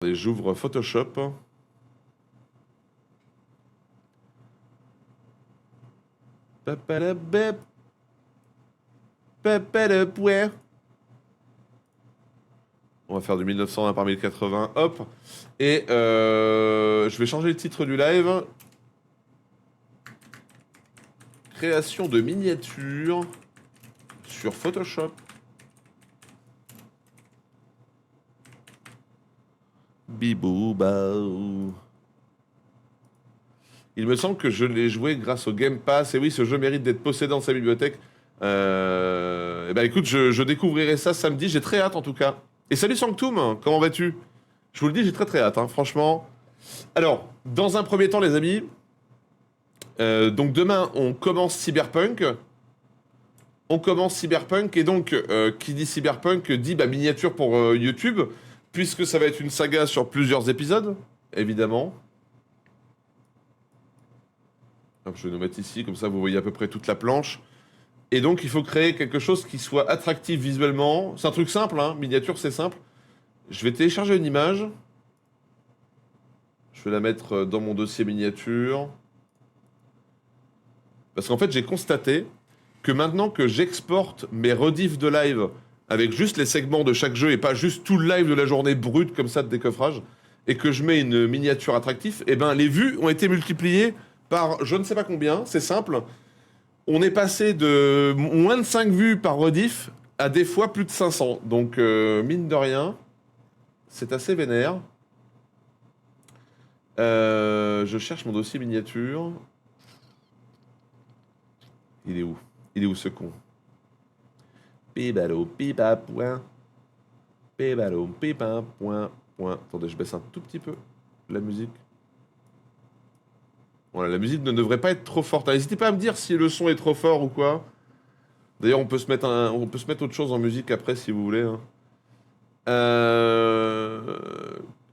Et j'ouvre Photoshop. Papalabep. Papalapouer. On va faire du 1920 par 1080. Hop. Et je vais changer le titre du live. Création de miniatures sur Photoshop. Bibou-baou. Il me semble que je l'ai joué grâce au Game Pass. Et oui, ce jeu mérite d'être possédé dans sa bibliothèque. Et bah écoute, je découvrirai ça samedi. J'ai très hâte en tout cas. Et salut Sanctum, comment vas-tu? Je vous le dis, j'ai très très hâte, hein, franchement. Alors, dans un premier temps, les amis, donc demain, on commence Cyberpunk. On commence Cyberpunk, et donc, qui dit Cyberpunk dit bah, miniature pour YouTube, puisque ça va être une saga sur plusieurs épisodes, évidemment. Hop, je vais nous mettre ici, comme ça vous voyez à peu près toute la planche. Et donc, il faut créer quelque chose qui soit attractif visuellement. C'est un truc simple, hein, miniature, c'est simple. Je vais télécharger une image. Je vais la mettre dans mon dossier miniature. Parce qu'en fait, j'ai constaté que maintenant que j'exporte mes rediffs de live avec juste les segments de chaque jeu et pas juste tout le live de la journée brute comme ça de décoffrage, et que je mets une miniature attractive, eh ben les vues ont été multipliées par je ne sais pas combien, c'est simple. On est passé de moins de 5 vues par rediff à des fois plus de 500. Donc mine de rien, c'est assez vénère. Je cherche mon dossier miniature. Il est où? Il est où ce con? Pibalo, pipa, point. Pibalo, pipa, point, point. Attendez, je baisse un tout petit peu la musique. Voilà, la musique ne devrait pas être trop forte. N'hésitez pas à me dire si le son est trop fort ou quoi. D'ailleurs, on peut se mettre autre chose en musique après si vous voulez, hein.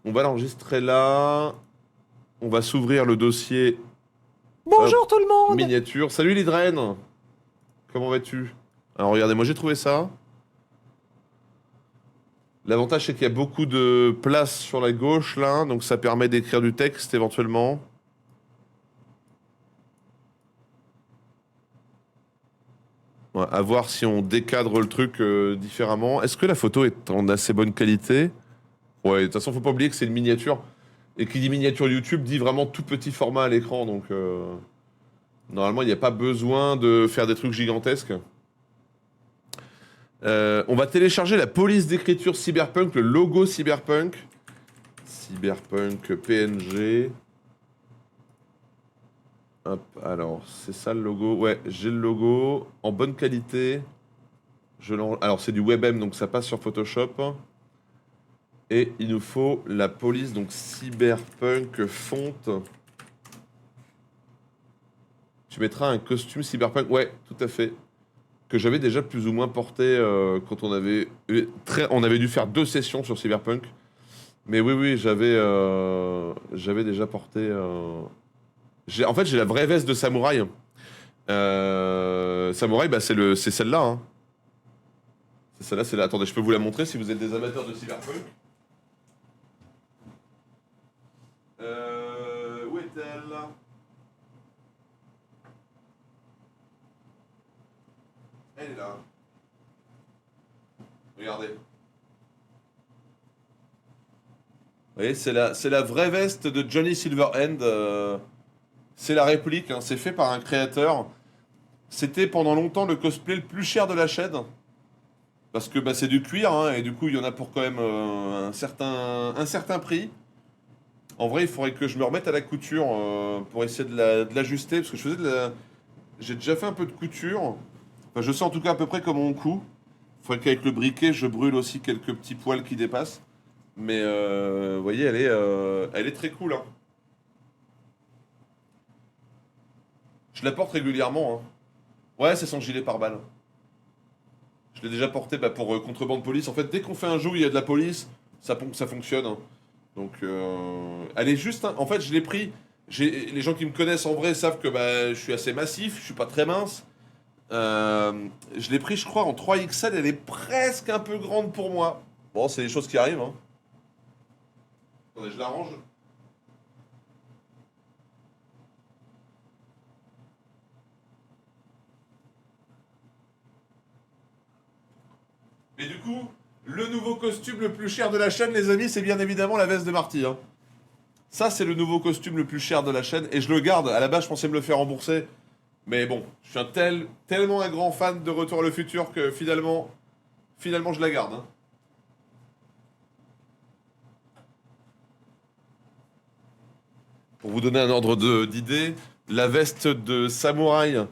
On va l'enregistrer là. On va s'ouvrir le dossier. Hop, Bonjour tout le monde. miniature. Salut Lidren. Comment vas-tu? Alors regardez, moi j'ai trouvé ça. L'avantage c'est qu'il y a beaucoup de place sur la gauche là, donc ça permet d'écrire du texte éventuellement. Ouais, à voir si on décadre le truc différemment. Est-ce que la photo est en assez bonne qualité? Ouais, de toute façon, faut pas oublier que c'est une miniature. Et qui dit miniature YouTube dit vraiment tout petit format à l'écran, donc normalement il n'y a pas besoin de faire des trucs gigantesques. On va télécharger la police d'écriture Cyberpunk, le logo Cyberpunk. Cyberpunk PNG. Hop, alors, c'est ça le logo. Ouais, j'ai le logo en bonne qualité. Alors, c'est du WebM, donc ça passe sur Photoshop. Et il nous faut la police, donc Cyberpunk fonte. Tu mettras un costume Cyberpunk. Ouais, tout à fait. Que j'avais déjà plus ou moins porté quand on avait dû faire 2 sessions sur Cyberpunk. Mais oui, oui, j'avais déjà porté. En fait, j'ai la vraie veste de samouraï. Samouraï, bah, c'est celle-là, hein. C'est celle-là, c'est là. Attendez, je peux vous la montrer si vous êtes des amateurs de Cyberpunk. Où est-elle? Elle est là. Regardez. Vous voyez, c'est la vraie veste de Johnny Silverhand. C'est la réplique, hein, c'est fait par un créateur. C'était pendant longtemps le cosplay le plus cher de la chaîne. Parce que bah, c'est du cuir, hein, et du coup il y en a pour quand même un certain prix. En vrai, il faudrait que je me remette à la couture pour essayer de l'ajuster. Parce que j'ai déjà fait un peu de couture. Enfin, je sais en tout cas à peu près comment on coud. Il faudrait qu'avec le briquet, je brûle aussi quelques petits poils qui dépassent. Mais vous voyez, elle est très cool, hein. Je la porte régulièrement, hein. Ouais, c'est son gilet pare-balles. Je l'ai déjà porté bah, pour contrebande police. En fait, dès qu'on fait un jeu où il y a de la police, ça fonctionne, hein. Donc, elle est juste, hein. En fait, je l'ai pris. Les gens qui me connaissent en vrai savent que bah, je suis assez massif, je suis pas très mince. Je l'ai pris, je crois, en 3XL. Elle est presque un peu grande pour moi. Bon, c'est des choses qui arrivent, hein. Attendez, je l'arrange. Mais du coup, le nouveau costume le plus cher de la chaîne, les amis, c'est bien évidemment la veste de Marty. Hein. Ça, c'est le nouveau costume le plus cher de la chaîne. Et je le garde. À la base, je pensais me le faire rembourser. Mais bon, je suis tellement un grand fan de Retour à le futur que finalement, je la garde. Hein. Pour vous donner un ordre d'idée, la veste de samouraï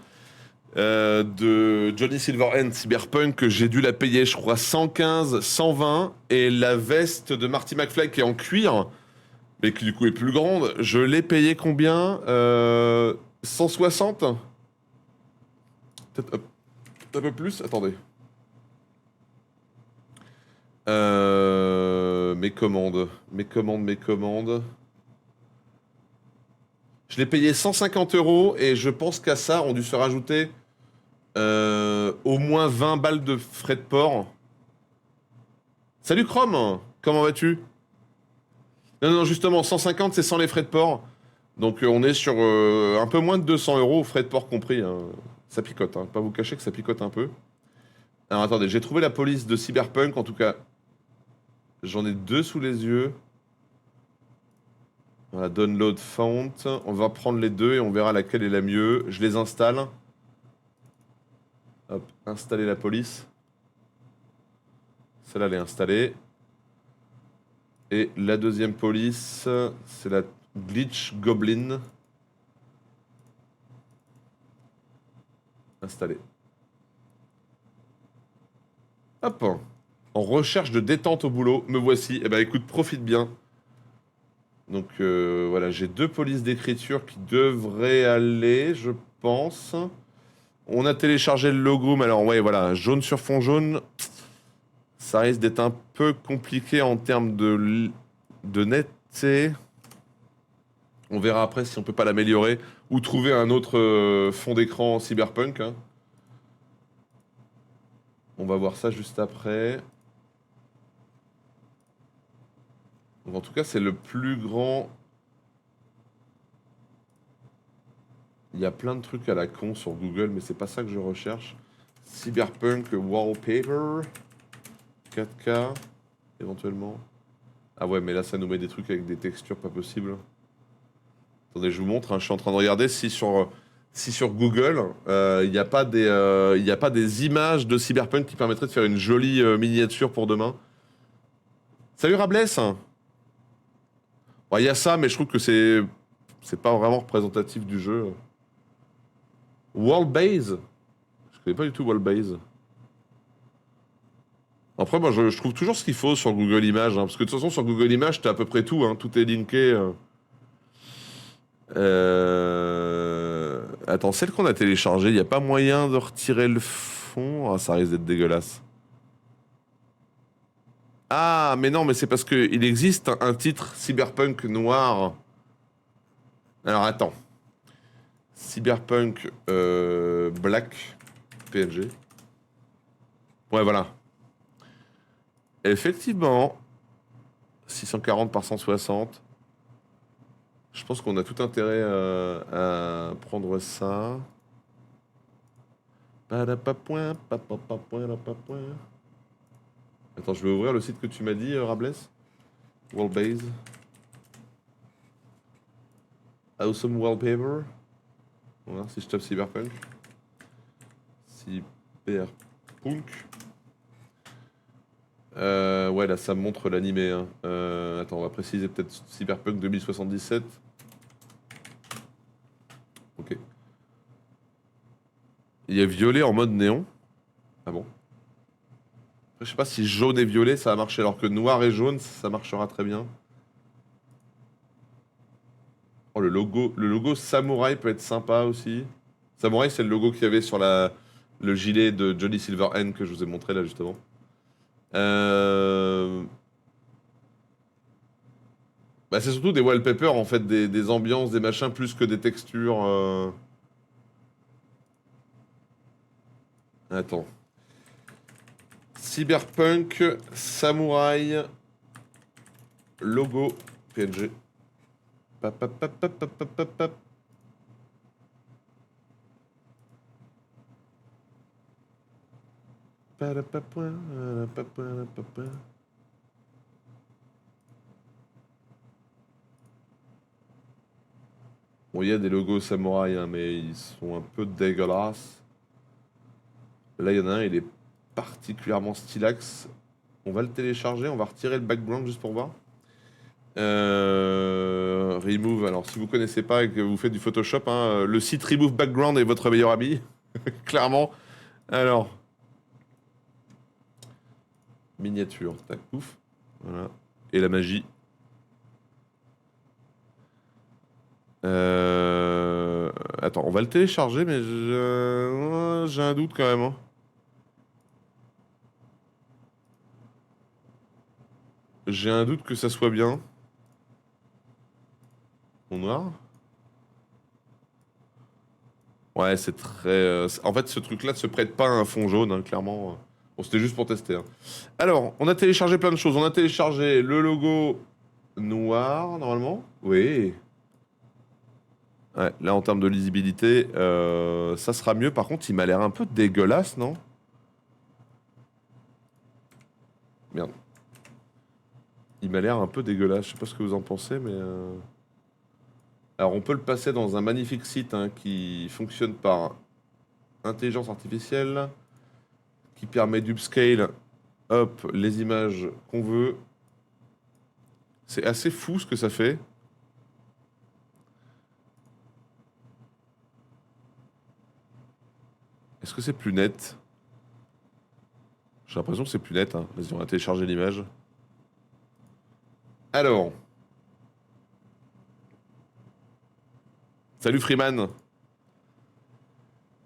de Johnny Silverhand Cyberpunk, que j'ai dû la payer, je crois, 115, 120. Et la veste de Marty McFly qui est en cuir, mais qui du coup est plus grande, je l'ai payé combien 160. Peut-être un peu plus. Attendez. Mes commandes. Mes commandes. Je l'ai payé 150 € et je pense qu'à ça, on dû se rajouter au moins 20 balles de frais de port. Salut Chrome, comment vas-tu? Non, justement, 150 c'est sans les frais de port. Donc on est sur un peu moins de 200 €, frais de port compris. Hein. Ça picote, hein. Pas vous cacher que ça picote un peu. Alors attendez, j'ai trouvé la police de Cyberpunk, en tout cas, j'en ai deux sous les yeux. Voilà, download font. On va prendre les deux et on verra laquelle est la mieux. Je les installe. Hop, installer la police. Celle-là, elle est installée. Et la deuxième police, c'est la Glitch Goblin. Installée. Hop. En recherche de détente au boulot, me voici. Eh ben écoute, profite bien. Donc voilà, j'ai deux polices d'écriture qui devraient aller, je pense. On a téléchargé le logo, mais alors ouais, voilà, jaune sur fond jaune. Ça risque d'être un peu compliqué en termes de netteté. On verra après si on peut pas l'améliorer ou trouver un autre fond d'écran cyberpunk. Hein. On va voir ça juste après. Donc, en tout cas, c'est le plus grand. Il y a plein de trucs à la con sur Google, mais c'est pas ça que je recherche. Cyberpunk wallpaper 4K éventuellement. Ah ouais, mais là ça nous met des trucs avec des textures pas possibles. Attendez, je vous montre. Hein, je suis en train de regarder si sur Google il n'y a pas des images de Cyberpunk qui permettraient de faire une jolie miniature pour demain. Salut Rabless. Bon, il y a ça, mais je trouve que c'est pas vraiment représentatif du jeu. Wallbase. Je connais pas du tout Wallbase. Après, moi, je trouve toujours ce qu'il faut sur Google Images. Hein, parce que de toute façon, sur Google Images, t'as à peu près tout. Hein, tout est linké. Attends, celle qu'on a téléchargée, il n'y a pas moyen de retirer le fond. Ah, ça risque d'être dégueulasse. Ah, mais non, mais c'est parce qu'il existe un titre Cyberpunk noir. Alors, attends. Cyberpunk Black PNG. Ouais, voilà. Effectivement, 640 par 160. Je pense qu'on a tout intérêt à prendre ça. Attends, je vais ouvrir le site que tu m'as dit, Rabless. Wallbase. Awesome wallpaper. On va voir si je tape Cyberpunk. Cyberpunk. Ouais, là, ça me montre l'animé. Hein. Attends, on va préciser peut-être Cyberpunk 2077. Ok. Il y a violet en mode néon. Ah bon? Après, je sais pas si jaune et violet, ça va marcher, alors que noir et jaune, ça marchera très bien. Oh, le logo Samouraï peut être sympa aussi. Samouraï, c'est le logo qu'il y avait sur le gilet de Johnny Silverhand que je vous ai montré là, justement. Bah, c'est surtout des wallpapers, en fait, des ambiances, des machins, plus que des textures. Attends. Cyberpunk, Samouraï, logo PNG. Pap, pap, pap, pap, pap, pap, pap, pap. Bon, il y a des logos samouraï, hein, mais ils sont un peu dégueulasses. Là, il y en a un, il est particulièrement stylax. On va le télécharger, on va retirer le background juste pour voir. Remove, alors si vous connaissez pas et que vous faites du Photoshop, hein, le site Remove Background est votre meilleur ami, clairement. Alors, miniature, tac, pouf, voilà. Et la magie. Attends, on va le télécharger, mais j'ai un doute quand même, hein. J'ai un doute que ça soit bien. Fond noir. Ouais, c'est très. En fait, ce truc-là ne se prête pas à un fond jaune, hein, clairement. Bon, c'était juste pour tester, hein. Alors, on a téléchargé plein de choses. On a téléchargé le logo noir, normalement. Oui. Ouais, là, en termes de lisibilité, ça sera mieux. Par contre, il m'a l'air un peu dégueulasse, non? Merde. Il m'a l'air un peu dégueulasse. Je sais pas ce que vous en pensez, mais. Alors, on peut le passer dans un magnifique site, hein, qui fonctionne par intelligence artificielle, qui permet d'upscale, hop, les images qu'on veut. C'est assez fou ce que ça fait. Est-ce que c'est plus net? J'ai l'impression que c'est plus net, hein. Vas-y, on va télécharger l'image. Alors. Salut Freeman.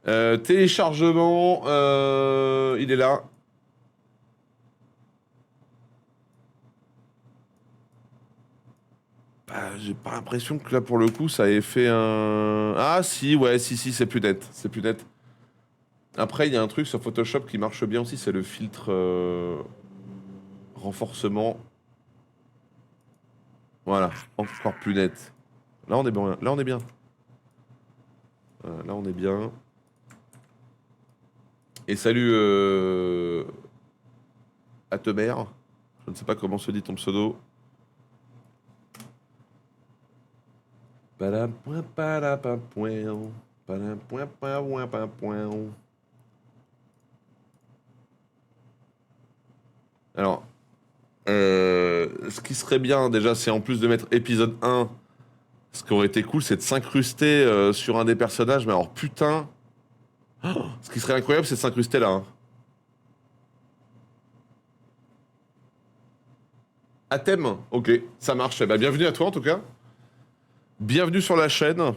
Téléchargement, il est là. Bah, j'ai pas l'impression que là pour le coup ça ait fait un. Ah si, ouais, si, c'est plus net. C'est plus net. Après, il y a un truc sur Photoshop qui marche bien aussi, c'est le filtre renforcement. Voilà, encore plus net. Là, on est bien. Là, on est bien. Voilà, là, on est bien. Et salut Atemer. Je ne sais pas comment se dit ton pseudo. Padam, point, padam, point. Padam, point, point, point, point. Alors, ce qui serait bien déjà, c'est en plus de mettre épisode 1, ce qui aurait été cool, c'est de s'incruster sur un des personnages. Mais alors, putain, ce qui serait incroyable, c'est de s'incruster là, hein. À thème, ok, ça marche. Eh ben, bienvenue à toi en tout cas. Bienvenue sur la chaîne.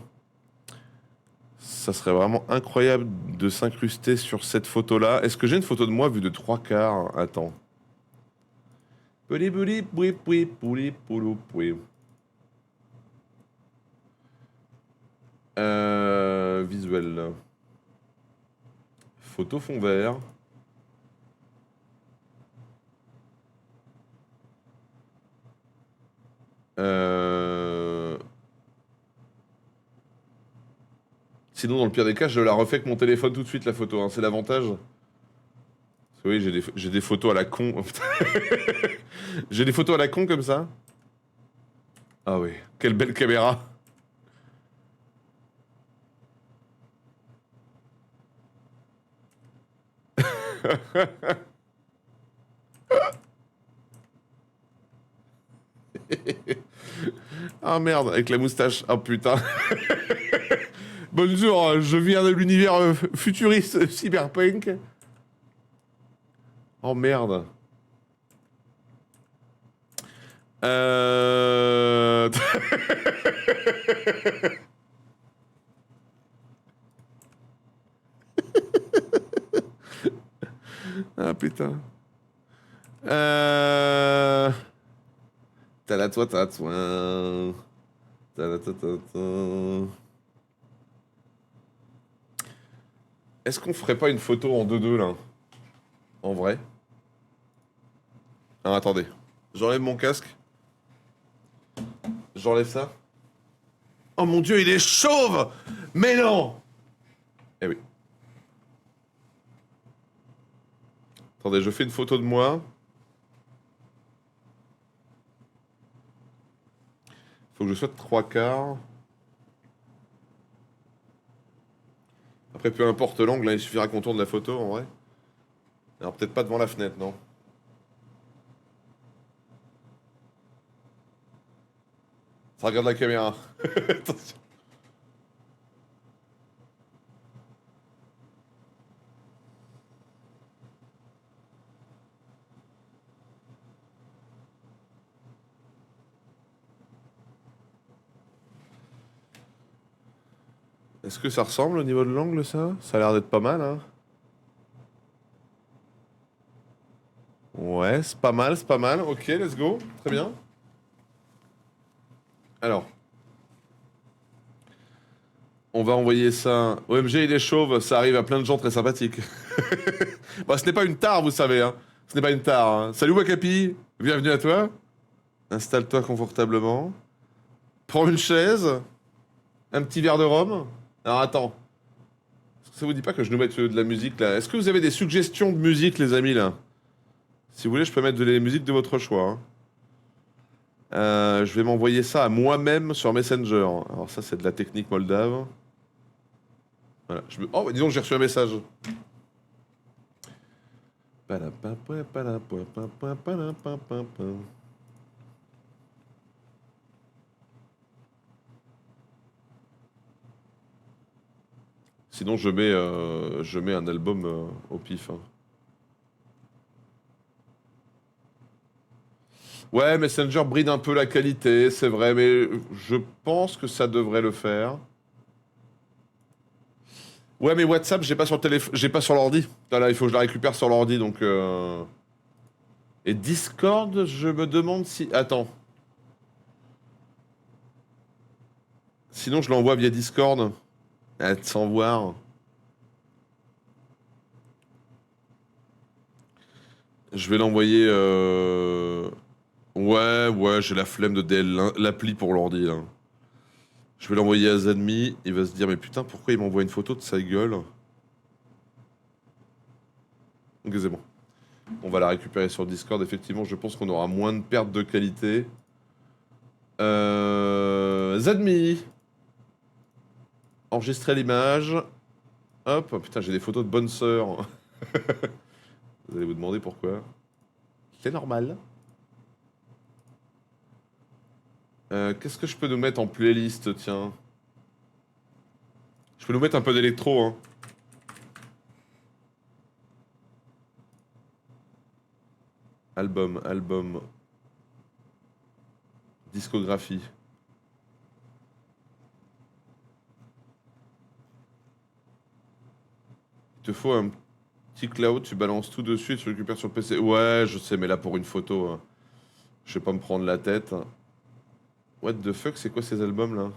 Ça serait vraiment incroyable de s'incruster sur cette photo-là. Est-ce que j'ai une photo de moi vue de 3/4? Attends. Visuel. Photo fond vert. Sinon, dans le pire des cas, je la refais avec mon téléphone tout de suite, la photo, hein. C'est l'avantage. Parce que oui, j'ai des photos à la con. J'ai des photos à la con comme ça. Ah oui, quelle belle caméra. Ah merde, avec la moustache. Oh putain. Bonjour, je viens de l'univers futuriste cyberpunk. Oh merde. Euh... Ah putain. T'as la toi, t'as toi. T'as la toi, t'as toi. Est-ce qu'on ferait pas une photo en 2-2 là? En vrai? Ah, attendez. J'enlève mon casque. J'enlève ça. Oh mon dieu, il est chauve! Mais non! Eh oui. Attendez, je fais une photo de moi. Faut que je sois de 3/4. Après, peu importe l'angle, hein, il suffira qu'on tourne la photo en vrai. Alors peut-être pas devant la fenêtre, non? Ça regarde la caméra. Attention. Est-ce que ça ressemble au niveau de l'angle, ça? Ça a l'air d'être pas mal, hein? Ouais, c'est pas mal, c'est pas mal. Ok, let's go. Très bien. Alors, on va envoyer ça. OMG, il est chauve, ça arrive à plein de gens très sympathiques. Bah, ce n'est pas une tare, vous savez, hein. Ce n'est pas une tare, hein. Salut Wakapi, bienvenue à toi. Installe-toi confortablement. Prends une chaise, un petit verre de rhum. Alors attends, est-ce que ça vous dit pas que je nous mette de la musique là? Est-ce que vous avez des suggestions de musique, les amis là? Si vous voulez, je peux mettre de la musique de votre choix, hein. Je vais m'envoyer ça à moi-même sur Messenger. Alors ça, c'est de la technique moldave. Voilà. Oh, bah, disons que j'ai reçu un message. Sinon, je mets un album au pif, hein. Ouais, Messenger bride un peu la qualité, c'est vrai, mais je pense que ça devrait le faire. Ouais, mais WhatsApp, j'ai pas sur le téléphone, j'ai pas sur l'ordi. Là, il faut que je la récupère sur l'ordi, donc. Et Discord, je me demande si. Attends. Sinon, je l'envoie via Discord. Sans voir. Je vais l'envoyer. Ouais, j'ai la flemme de DL l'appli pour l'ordi, là. Je vais l'envoyer à Zanmi. Il va se dire, mais putain, pourquoi il m'envoie une photo de sa gueule? Ok, c'est bon. On va la récupérer sur Discord. Effectivement, je pense qu'on aura moins de perte de qualité. Zadmi. Enregistrer l'image. Hop. Oh, putain, j'ai des photos de bonne sœur. Vous allez vous demander pourquoi. C'est normal. Qu'est-ce que je peux nous mettre en playlist, tiens? Je peux nous mettre un peu d'électro, hein. Album. Discographie. Il te faut un petit cloud, tu balances tout dessus et tu récupères sur PC. Ouais, je sais, mais là pour une photo, hein, je vais pas me prendre la tête. What the fuck, c'est quoi ces albums là?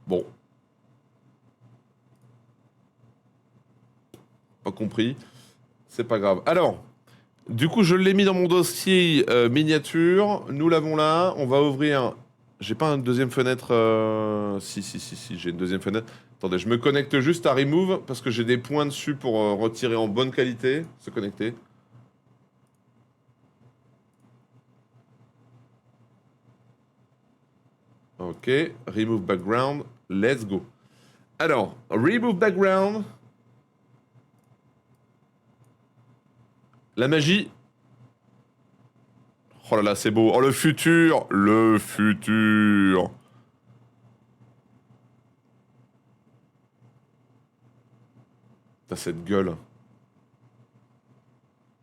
Bon. Pas compris. C'est pas grave. Alors, du coup, je l'ai mis dans mon dossier miniature. Nous l'avons là. On va ouvrir. J'ai pas une deuxième fenêtre. Si, j'ai une deuxième fenêtre. Attendez, je me connecte juste à Remove parce que j'ai des points dessus pour retirer en bonne qualité. Se connecter. Ok, remove background, let's go. Alors, remove background. La magie. Oh là là, c'est beau. Oh, le futur. Le futur. T'as cette gueule.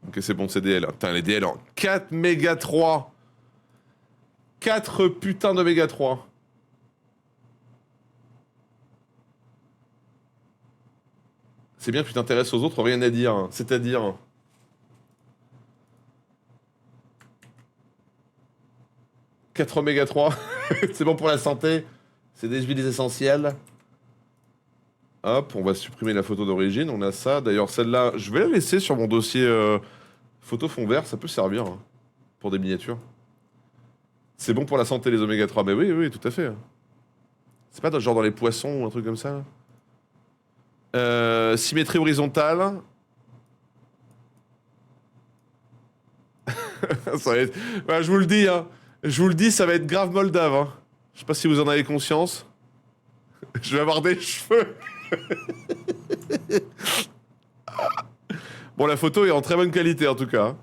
Ok, c'est bon, c'est DL. Putain, les DL en 4 méga 3. 4 putains de méga 3. C'est bien que tu t'intéresses aux autres, rien à dire, hein. C'est-à-dire. 4 oméga 3. C'est bon pour la santé. C'est des huiles essentielles. Hop, on va supprimer la photo d'origine. On a ça. D'ailleurs, celle-là, je vais la laisser sur mon dossier photo fond vert. Ça peut servir hein, pour des miniatures. C'est bon pour la santé, les oméga 3. Mais oui, oui, tout à fait. C'est pas genre dans les poissons ou un truc comme ça. Symétrie horizontale. Ça va être... Ouais, je vous le dis, hein. Je vous le dis, ça va être grave moldave. Hein. Je sais pas si vous en avez conscience. Je vais avoir des cheveux. Bon, la photo est en très bonne qualité en tout cas. Hein.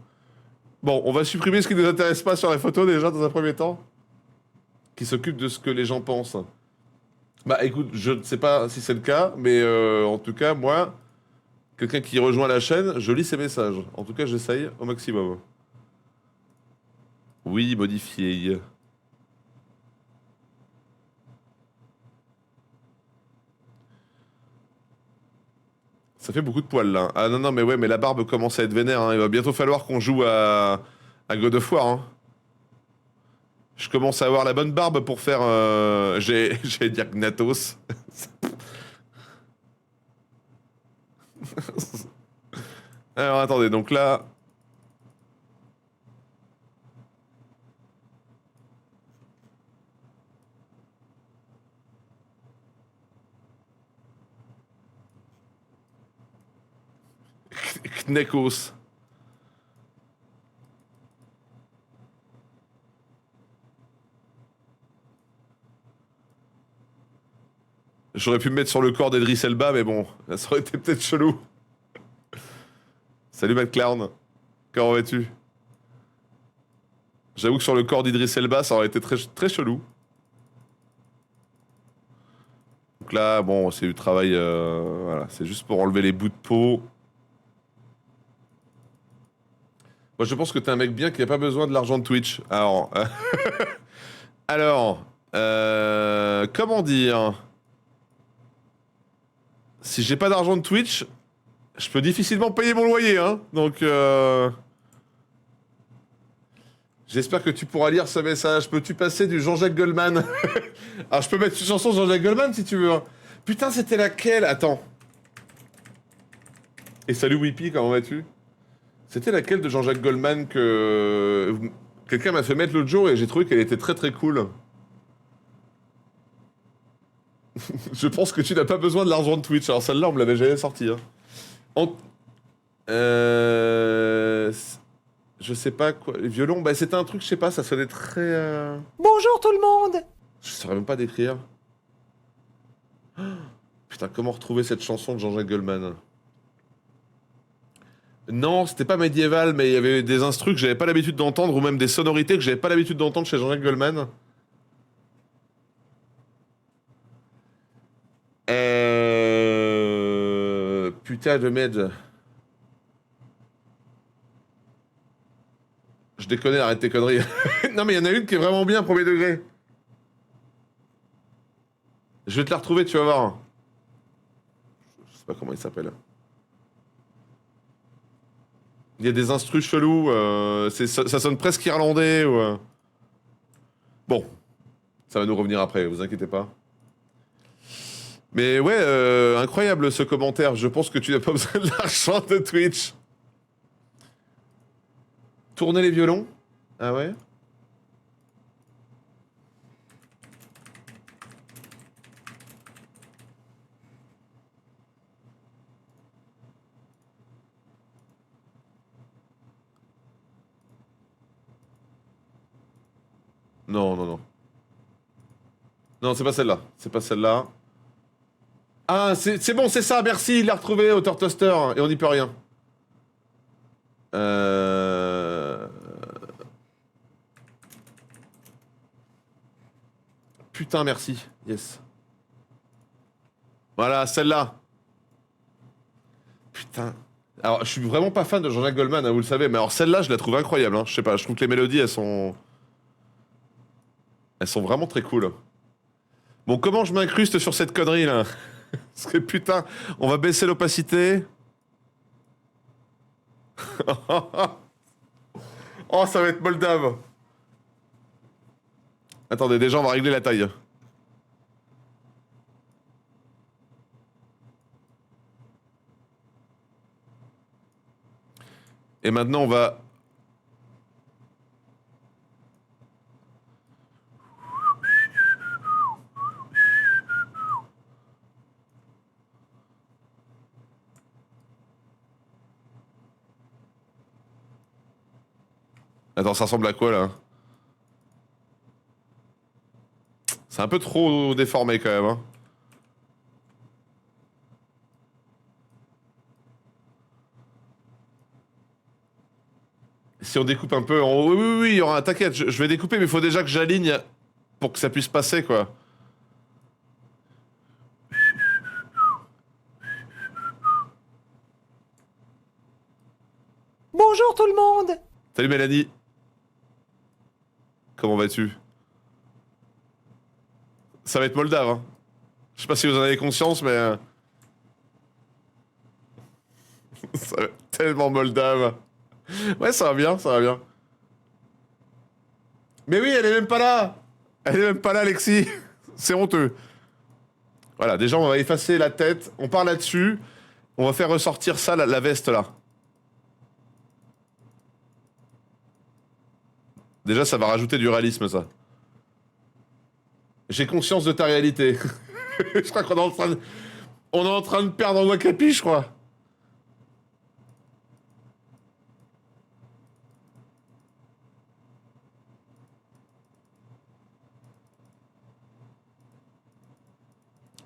Bon, on va supprimer ce qui ne nous intéresse pas sur la photo déjà dans un premier temps. Qui s'occupe de ce que les gens pensent. Bah écoute, je ne sais pas si c'est le cas, mais en tout cas, moi, quelqu'un qui rejoint la chaîne, je lis ses messages. En tout cas, j'essaye au maximum. Oui, modifier. Ça fait beaucoup de poils là. Ah non, non, mais ouais, mais la barbe commence à être vénère. Hein. Il va bientôt falloir qu'on joue à God of War. Hein. Je commence à avoir la bonne barbe pour faire. J'allais dire Gnatos. Alors attendez, donc là. Knekos. J'aurais pu me mettre sur le corps d'Edris Elba, mais bon, ça aurait été peut-être chelou. Salut Matt Clown. Comment vas-tu? J'avoue que sur le corps d'Idris Elba, ça aurait été très, très chelou. Donc là, bon, c'est du travail. Voilà, c'est juste pour enlever les bouts de peau. Moi, je pense que t'es un mec bien qui n'a pas besoin de l'argent de Twitch. Alors, alors comment dire? Si j'ai pas d'argent de Twitch, je peux difficilement payer mon loyer, hein. Donc, j'espère que tu pourras lire ce message. Peux-tu passer du Jean-Jacques Goldman? Alors, je peux mettre une chanson de Jean-Jacques Goldman si tu veux. Hein. Putain, c'était laquelle? Attends. Et salut Whippy, comment vas-tu? C'était laquelle de Jean-Jacques Goldman que quelqu'un m'a fait mettre l'autre jour et j'ai trouvé qu'elle était très très cool. Je pense que tu n'as pas besoin de l'argent de Twitch. Alors celle-là, on me l'avait jamais sortie. Hein. En- Euh... Je sais pas quoi. Les violons, bah c'était un truc, je sais pas, ça sonnait très. Bonjour tout le monde! Je saurais même pas décrire. Putain, comment retrouver cette chanson de Jean-Jacques Goldman? Non, c'était pas médiéval, mais il y avait des instrus que j'avais pas l'habitude d'entendre, ou même des sonorités que j'avais pas l'habitude d'entendre chez Jean-Jacques Goldman. Putain de merde. Je déconne, arrête tes conneries. Non, mais il y en a une qui est vraiment bien, premier degré. Je vais te la retrouver, tu vas voir. Je sais pas comment il s'appelle. Il y a des instrus chelous, ça sonne presque irlandais. Ou, Bon, ça va nous revenir après, vous inquiétez pas. Mais ouais, incroyable ce commentaire. Je pense que tu n'as pas besoin de l'argent de Twitch. Tourner les violons? Ah ouais? Non, non, non. Non, c'est pas celle-là. C'est pas celle-là. Ah, c'est bon, c'est ça, merci, il l'a retrouvé, Auteur Toaster, et on n'y peut rien. Euh... Putain, merci. Yes. Voilà, celle-là. Putain. Alors, je suis vraiment pas fan de Jean-Jacques Goldman, hein, vous le savez, mais alors celle-là, je la trouve incroyable. Hein. Je sais pas, je trouve que les mélodies, elles sont... Elles sont vraiment très cool. Bon, comment je m'incruste sur cette connerie, là? Parce que putain, on va baisser l'opacité. Oh, ça va être moldave. Attendez, déjà, on va régler la taille. Et maintenant, on va... Attends, ça ressemble à quoi, là? C'est un peu trop déformé, quand même, hein. Si on découpe un peu en... Oui, oui, oui, il y aura un... T'inquiète, je vais découper, mais il faut déjà que j'aligne pour que ça puisse passer, quoi. Bonjour tout le monde. Salut Mélanie. Comment vas-tu? Ça va être moldave, hein. Je sais pas si vous en avez conscience, mais... ça va être tellement moldave. Ouais, ça va bien, ça va bien. Mais oui, elle est même pas là. Elle est même pas là, Alexis. C'est honteux. Voilà, déjà, on va effacer la tête. On part là-dessus. On va faire ressortir ça, la veste, là. Déjà, ça va rajouter du réalisme, ça. J'ai conscience de ta réalité. Je crois qu'on est en train de... On est en train de perdre Wakapi, je crois.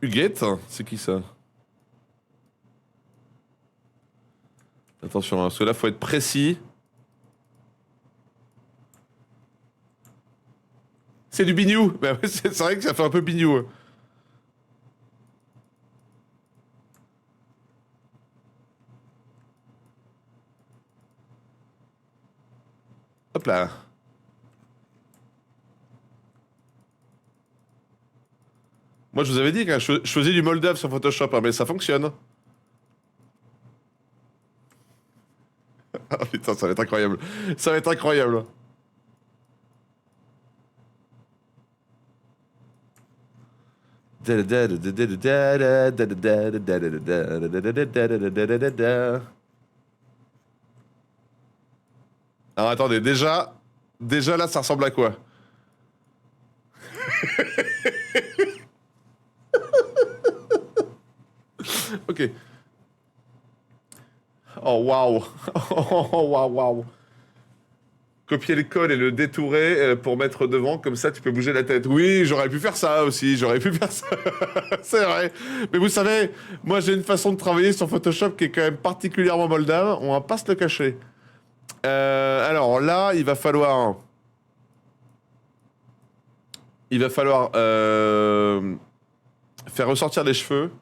Huguette? C'est qui ça? Attention, hein, parce que là, faut être précis. C'est du bignou. Bah ouais, c'est vrai que ça fait un peu bignou. Hop là. Moi, je vous avais dit que je faisais du moldave sur Photoshop, hein, mais ça fonctionne. Ah putain, ça va être incroyable. Ça va être incroyable. Alors attendez, déjà là, ça ressemble à quoi? Ok. Oh waouh. Oh waouh waouh. Copier le code et le détourer pour mettre devant, comme ça tu peux bouger la tête. Oui, j'aurais pu faire ça aussi, j'aurais pu faire ça. C'est vrai. Mais vous savez, moi j'ai une façon de travailler sur Photoshop qui est quand même particulièrement moldave, on va pas se le cacher. Alors là, il va falloir... faire ressortir les cheveux.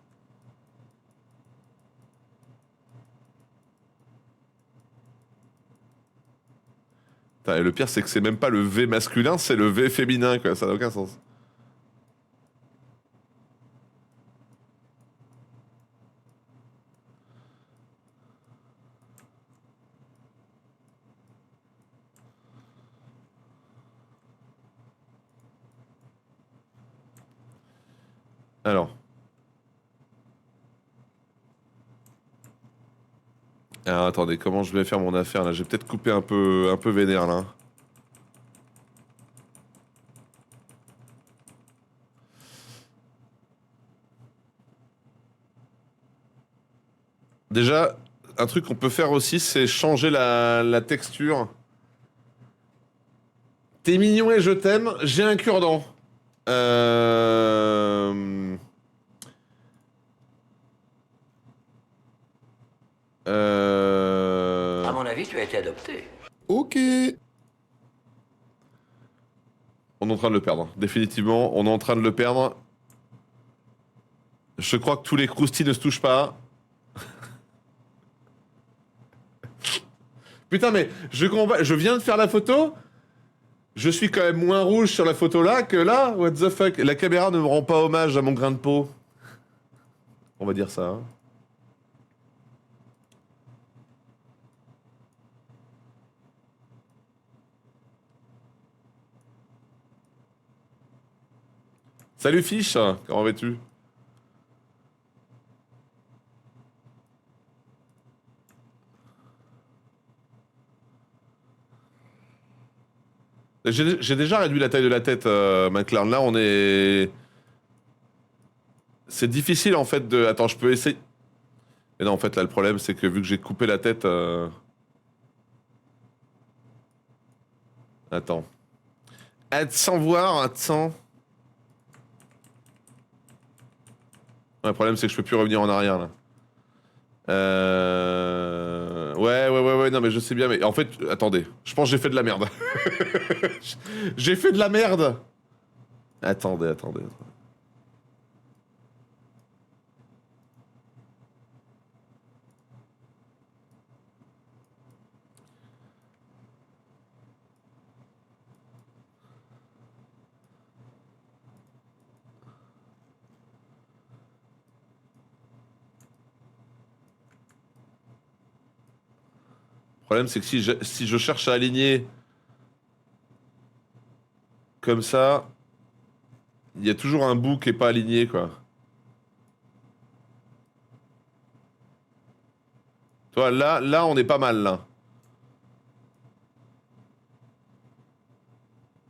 Putain, et le pire, c'est que c'est même pas le V masculin, c'est le V féminin, quoi. Ça n'a aucun sens. Alors. Alors attendez, comment je vais faire mon affaire là? J'ai peut-être coupé un peu vénère là. Déjà, un truc qu'on peut faire aussi, c'est changer la texture. T'es mignon et je t'aime, j'ai un cure-dent. Euh... À mon avis, tu as été adopté. Ok. On est en train de le perdre. Définitivement, on est en train de le perdre. Je crois que tous les croustilles ne se touchent pas. Putain, mais je viens de faire la photo. Je suis quand même moins rouge sur la photo là que là. What the fuck? La caméra ne me rend pas hommage à mon grain de peau. On va dire ça. Hein. Salut Fiche, comment vas-tu? J'ai déjà réduit la taille de la tête, McLaren. Là, on est... C'est difficile, en fait, de... Attends, je peux essayer... Mais non, en fait, là, le problème, c'est que vu que j'ai coupé la tête... Attends. Sans voir, attends... Ouais, le problème, c'est que je peux plus revenir en arrière, là. Ouais, non, mais je sais bien, mais en fait, attendez. Je pense que j'ai fait de la merde. J'ai fait de la merde. Attendez. Le problème, c'est que si je cherche à aligner comme ça, il y a toujours un bout qui est pas aligné, quoi. Toi, là, on est pas mal, là.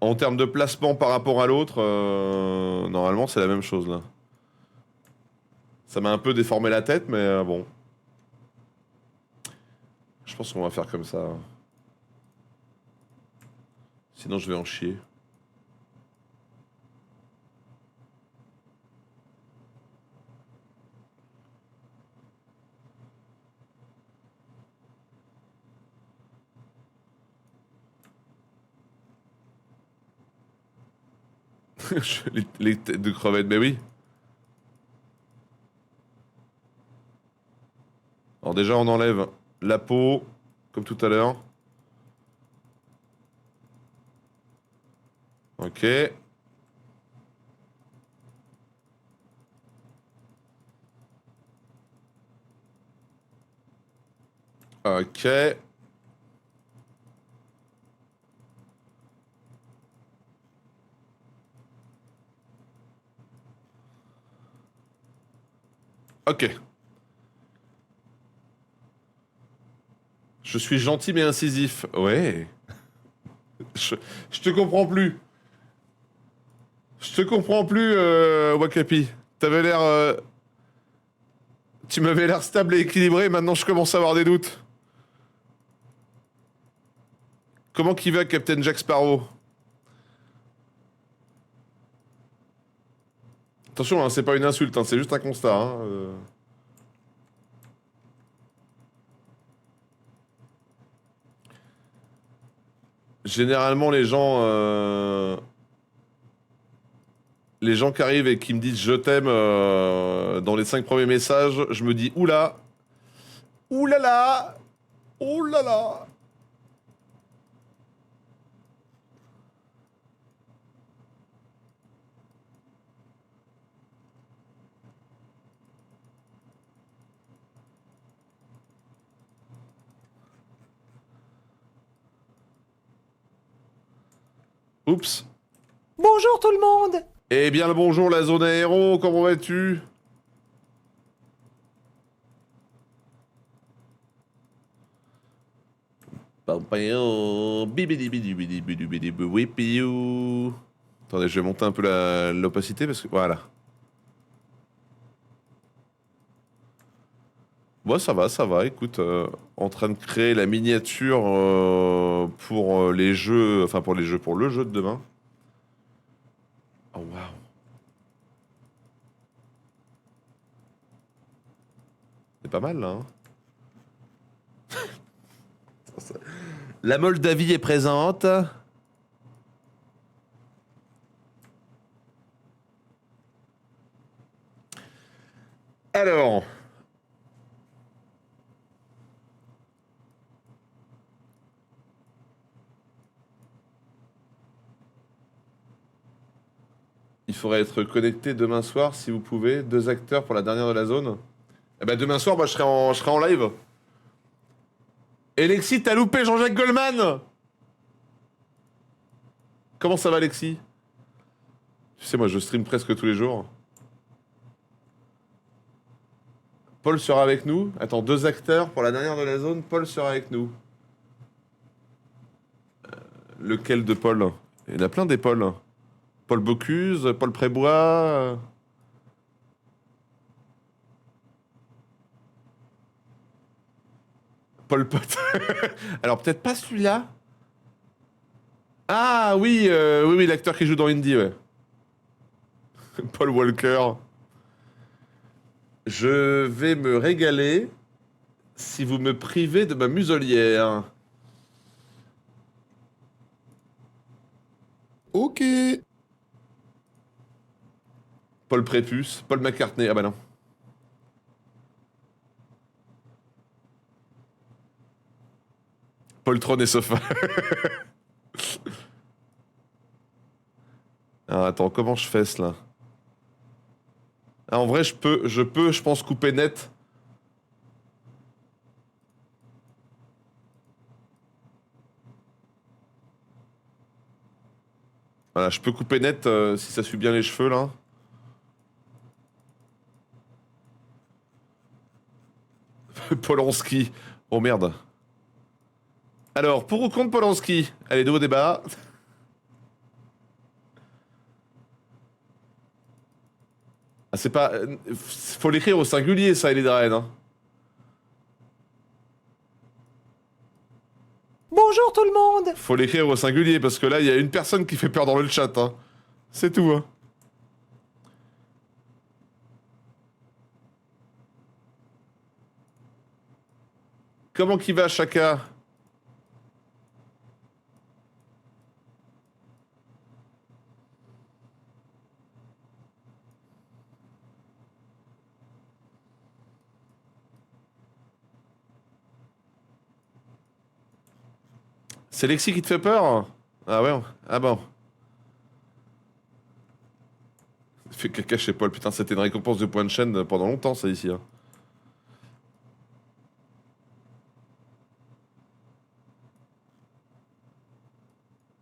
En termes de placement par rapport à l'autre, normalement, c'est la même chose, là. Ça m'a un peu déformé la tête, mais bon. Je pense qu'on va faire comme ça. Sinon, je vais en chier. Les têtes de crevettes, mais oui. Alors déjà, on enlève la peau, comme tout à l'heure. Ok. Ok. Ok. Je suis gentil mais incisif. Ouais. Je te comprends plus. Je te comprends plus, Wakapi. T'avais l'air... Tu m'avais l'air stable et équilibré, maintenant je commence à avoir des doutes. Comment qu'il va, Captain Jack Sparrow? Attention, hein, c'est pas une insulte, hein, c'est juste un constat. Hein, Généralement, les gens qui arrivent et qui me disent je t'aime dans les 5 premiers messages, je me dis oula, oulala, oulala. Oups. Bonjour tout le monde. Eh bien le bonjour la zone aéro, comment vas-tu? Attendez, je vais monter un peu l'opacité parce que voilà. Bon, ça va, écoute, en train de créer la miniature pour les jeux, enfin pour les jeux, pour le jeu de demain. Oh waouh. C'est pas mal là. Hein. La Moldavie est présente. Alors. Il faudrait être connecté demain soir si vous pouvez. 2 acteurs pour la dernière de la zone. Eh ben demain soir, moi je serai en live. Alexis, t'as loupé Jean-Jacques Goldman. Comment ça va, Alexis? Tu sais, moi je stream presque tous les jours. Paul sera avec nous. Attends, 2 acteurs pour la dernière de la zone. Paul sera avec nous. Lequel de Paul? Il y en a plein des Paul. Paul Bocuse, Paul Prébois. Paul Pot. Alors peut-être pas celui-là. Ah oui, oui, l'acteur qui joue dans Indie, ouais. Paul Walker. Je vais me régaler si vous me privez de ma muselière. Ok. Paul Prépuce, Paul McCartney. Ah bah non. Paul Tron et Sofa. Ah, attends, comment je fais cela? Ah, en vrai, je pense, couper net. Voilà, je peux couper net si ça suit bien les cheveux, là. Polanski. Oh merde. Alors, pour ou contre Polanski? Allez, nouveau débat. Ah, c'est pas... faut l'écrire au singulier, ça, Ellie Darren, hein. Bonjour tout le monde. Faut l'écrire au singulier, parce que là, il y a une personne qui fait peur dans le chat, hein. C'est tout, hein. Comment qui va, Chaka? C'est Lexi qui te fait peur? Ah ouais? Ah bon. Fait caca chez Paul. Putain, c'était une récompense de points de chaîne pendant longtemps, ça, ici, hein.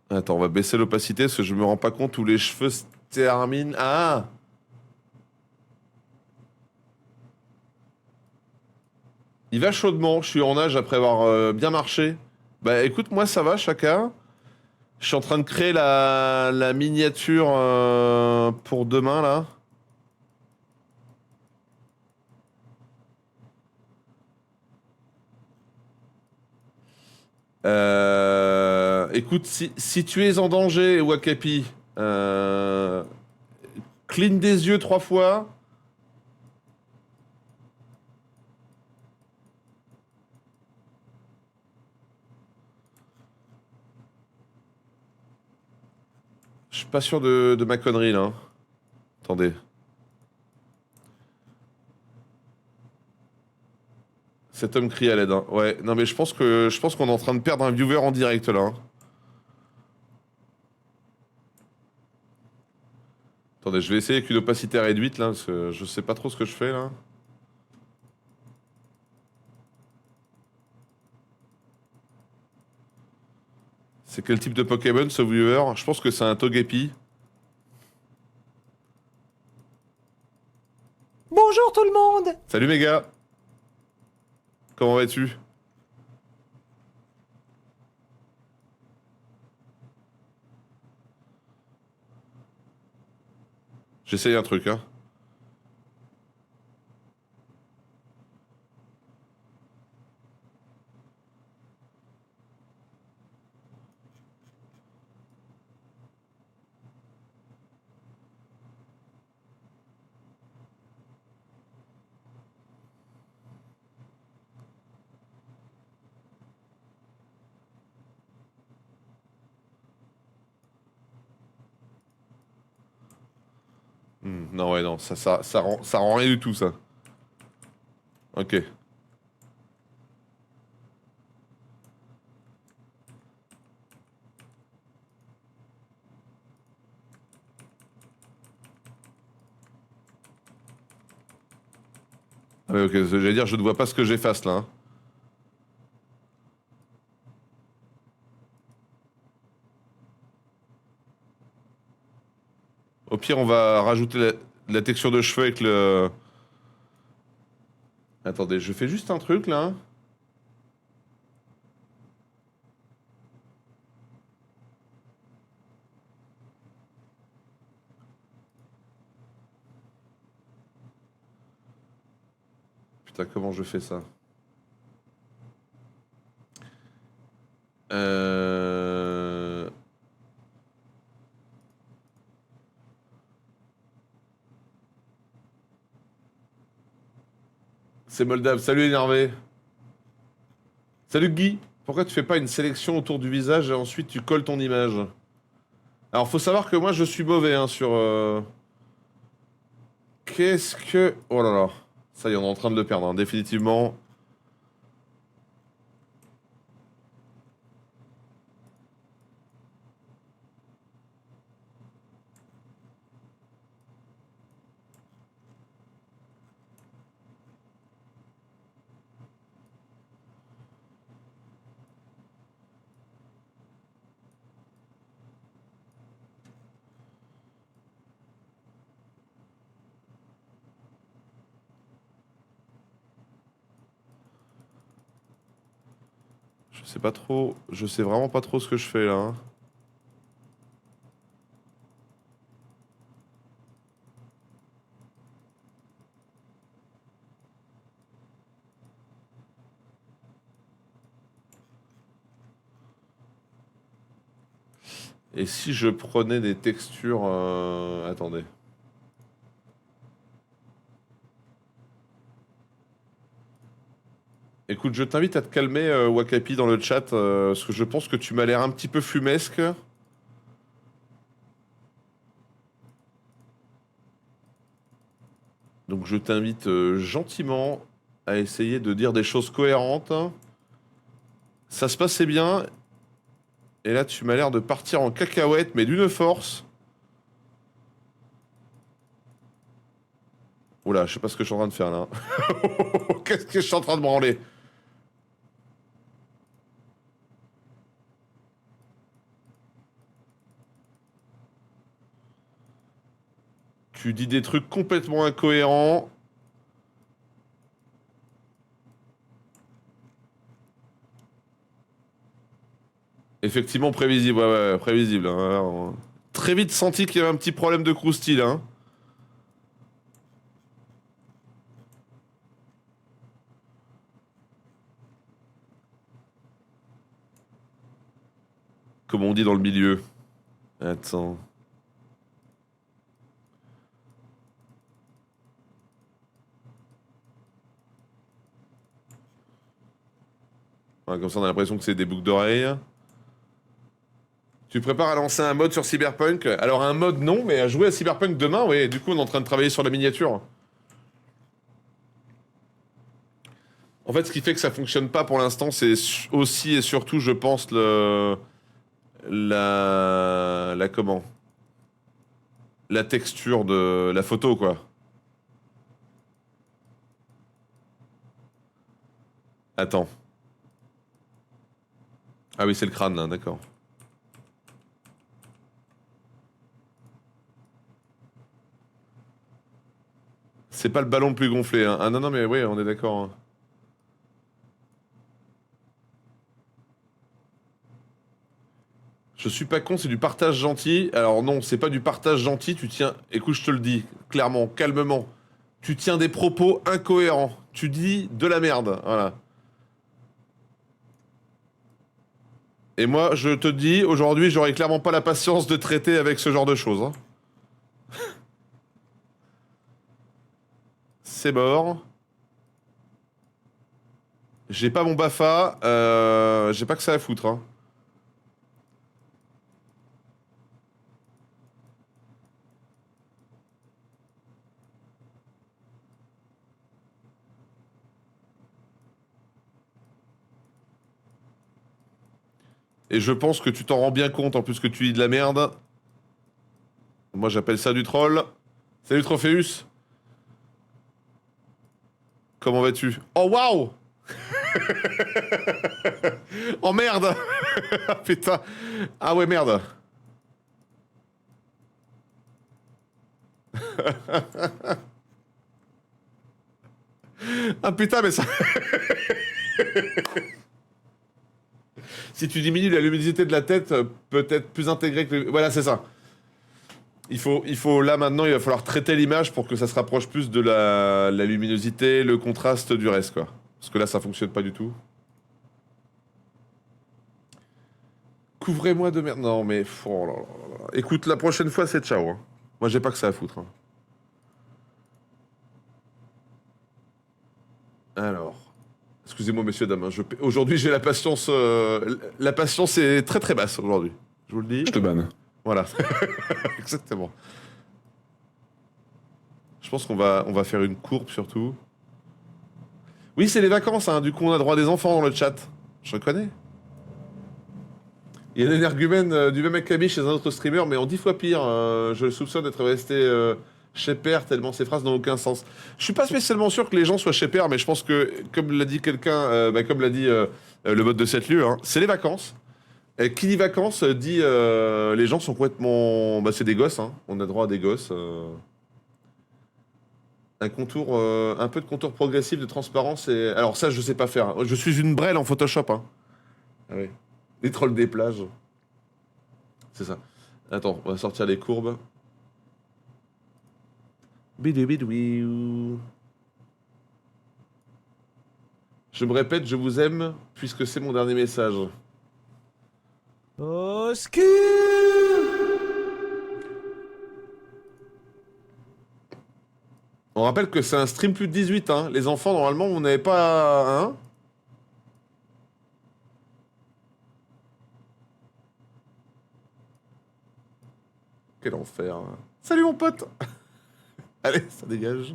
Attends, on va baisser l'opacité parce que je me rends pas compte où les cheveux se terminent. Ah! Il va chaudement, je suis en nage après avoir bien marché. Bah écoute, moi ça va, Chaka. Je suis en train de créer la miniature pour demain, là. Écoute, si tu es en danger, Wakapi, cligne des yeux 3 fois. Je suis pas sûr de ma connerie, là, hein. Attendez. Cet homme crie à l'aide, hein. Ouais, non mais je pense qu'on est en train de perdre un viewer en direct, là, hein. Attendez, je vais essayer avec une opacité réduite, là, parce que je sais pas trop ce que je fais, là. C'est quel type de Pokémon, ce viewer? Je pense que c'est un Togepi. Bonjour tout le monde. Salut, mes gars. Comment vas-tu? J'essaye un truc, hein. Non, ouais, non, ça rend rien du tout, ça. Ok. Ah ouais, ok, j'allais dire, je ne vois pas ce que j'efface, là, hein. Au pire, on va rajouter la texture de cheveux avec le... Attendez, je fais juste un truc, là. Putain, comment je fais ça? C'est Moldave. Salut énervé. Salut Guy. Pourquoi tu fais pas une sélection autour du visage et ensuite tu colles ton image? Alors faut savoir que moi je suis mauvais hein, sur... Qu'est-ce que... Oh là là. Ça y est, on est en train de le perdre, hein, définitivement. Je sais pas trop... Je sais vraiment pas trop ce que je fais là. Hein. Et si je prenais des textures... Attendez. Écoute, je t'invite à te calmer, Wakapi, dans le chat, parce que je pense que tu m'as l'air un petit peu fumesque. Donc je t'invite gentiment à essayer de dire des choses cohérentes. Ça se passait bien. Et là, tu m'as l'air de partir en cacahuète, mais d'une force. Oula, je sais pas ce que je suis en train de faire là. Qu'est-ce que je suis en train de branler? Tu dis des trucs complètement incohérents. Effectivement, prévisible, ouais, prévisible. Hein. Très vite senti qu'il y avait un petit problème de croustille, hein. Comme on dit dans le milieu. Attends. Ouais, comme ça, on a l'impression que c'est des boucles d'oreilles. Tu prépares à lancer un mode sur Cyberpunk? Alors, un mode, non, mais à jouer à Cyberpunk demain, oui. Du coup, on est en train de travailler sur la miniature. En fait, ce qui fait que ça fonctionne pas pour l'instant, c'est aussi et surtout, je pense, la comment? La texture de la photo, quoi. Attends. Ah oui, c'est le crâne, là, d'accord. C'est pas le ballon le plus gonflé, hein. Ah non, non, mais oui, on est d'accord. Hein. Je suis pas con, c'est du partage gentil. Alors non, c'est pas du partage gentil, tu tiens... Écoute, je te le dis, clairement, calmement. Tu tiens des propos incohérents. Tu dis de la merde, voilà. Et moi, je te dis, aujourd'hui, j'aurais clairement pas la patience de traiter avec ce genre de choses. Hein. C'est mort. J'ai pas mon BAFA, j'ai pas que ça à foutre. Hein. Et je pense que tu t'en rends bien compte, en plus que tu dis de la merde. Moi, j'appelle ça du troll. Salut Trophéus. Comment vas-tu? Oh, waouh! Oh, merde! Putain. Ah ouais, merde. Ah putain, mais ça... Si tu diminues la luminosité de la tête, peut-être plus intégré que... Voilà, c'est ça. Il faut là maintenant, il va falloir traiter l'image pour que ça se rapproche plus de la luminosité, le contraste du reste, quoi. Parce que là, ça fonctionne pas du tout. Couvrez-moi de merde. Non, mais. Oh là là là là. Écoute, la prochaine fois, c'est ciao. Hein. Moi, j'ai pas que ça à foutre. Hein. Alors. Excusez-moi, messieurs, dames. Hein, aujourd'hui, j'ai la patience. La patience est très très basse aujourd'hui. Je vous le dis. Je te banne. Voilà. Exactement. Je pense on va faire une courbe surtout. Oui, c'est les vacances, hein. Du coup, on a droit à des enfants dans le chat. Je reconnais. Il y a un énergumène du même acabit chez un autre streamer, mais en 10 fois pire. Je le soupçonne d'être resté chez père tellement ces phrases n'ont aucun sens. Je suis pas spécialement sûr que les gens soient chez père, mais je pense que, comme l'a dit quelqu'un, comme l'a dit le mode de cette lieu, hein, c'est les vacances. Et qui dit vacances dit les gens sont complètement. Bah, c'est des gosses, hein. On a droit à des gosses. Un contour, un peu de contour progressif de transparence. Et... Alors, ça, je sais pas faire. Je suis une brêle en Photoshop. Hein. Ah oui. Les trolls des plages. C'est ça. Attends, on va sortir les courbes. Bidou bidou. Je me répète, je vous aime, puisque c'est mon dernier message. Au secours! On rappelle que c'est un stream plus de 18, hein. Les enfants, normalement, on n'avait pas... Hein. Quel enfer. Salut mon pote. Allez, ça dégage.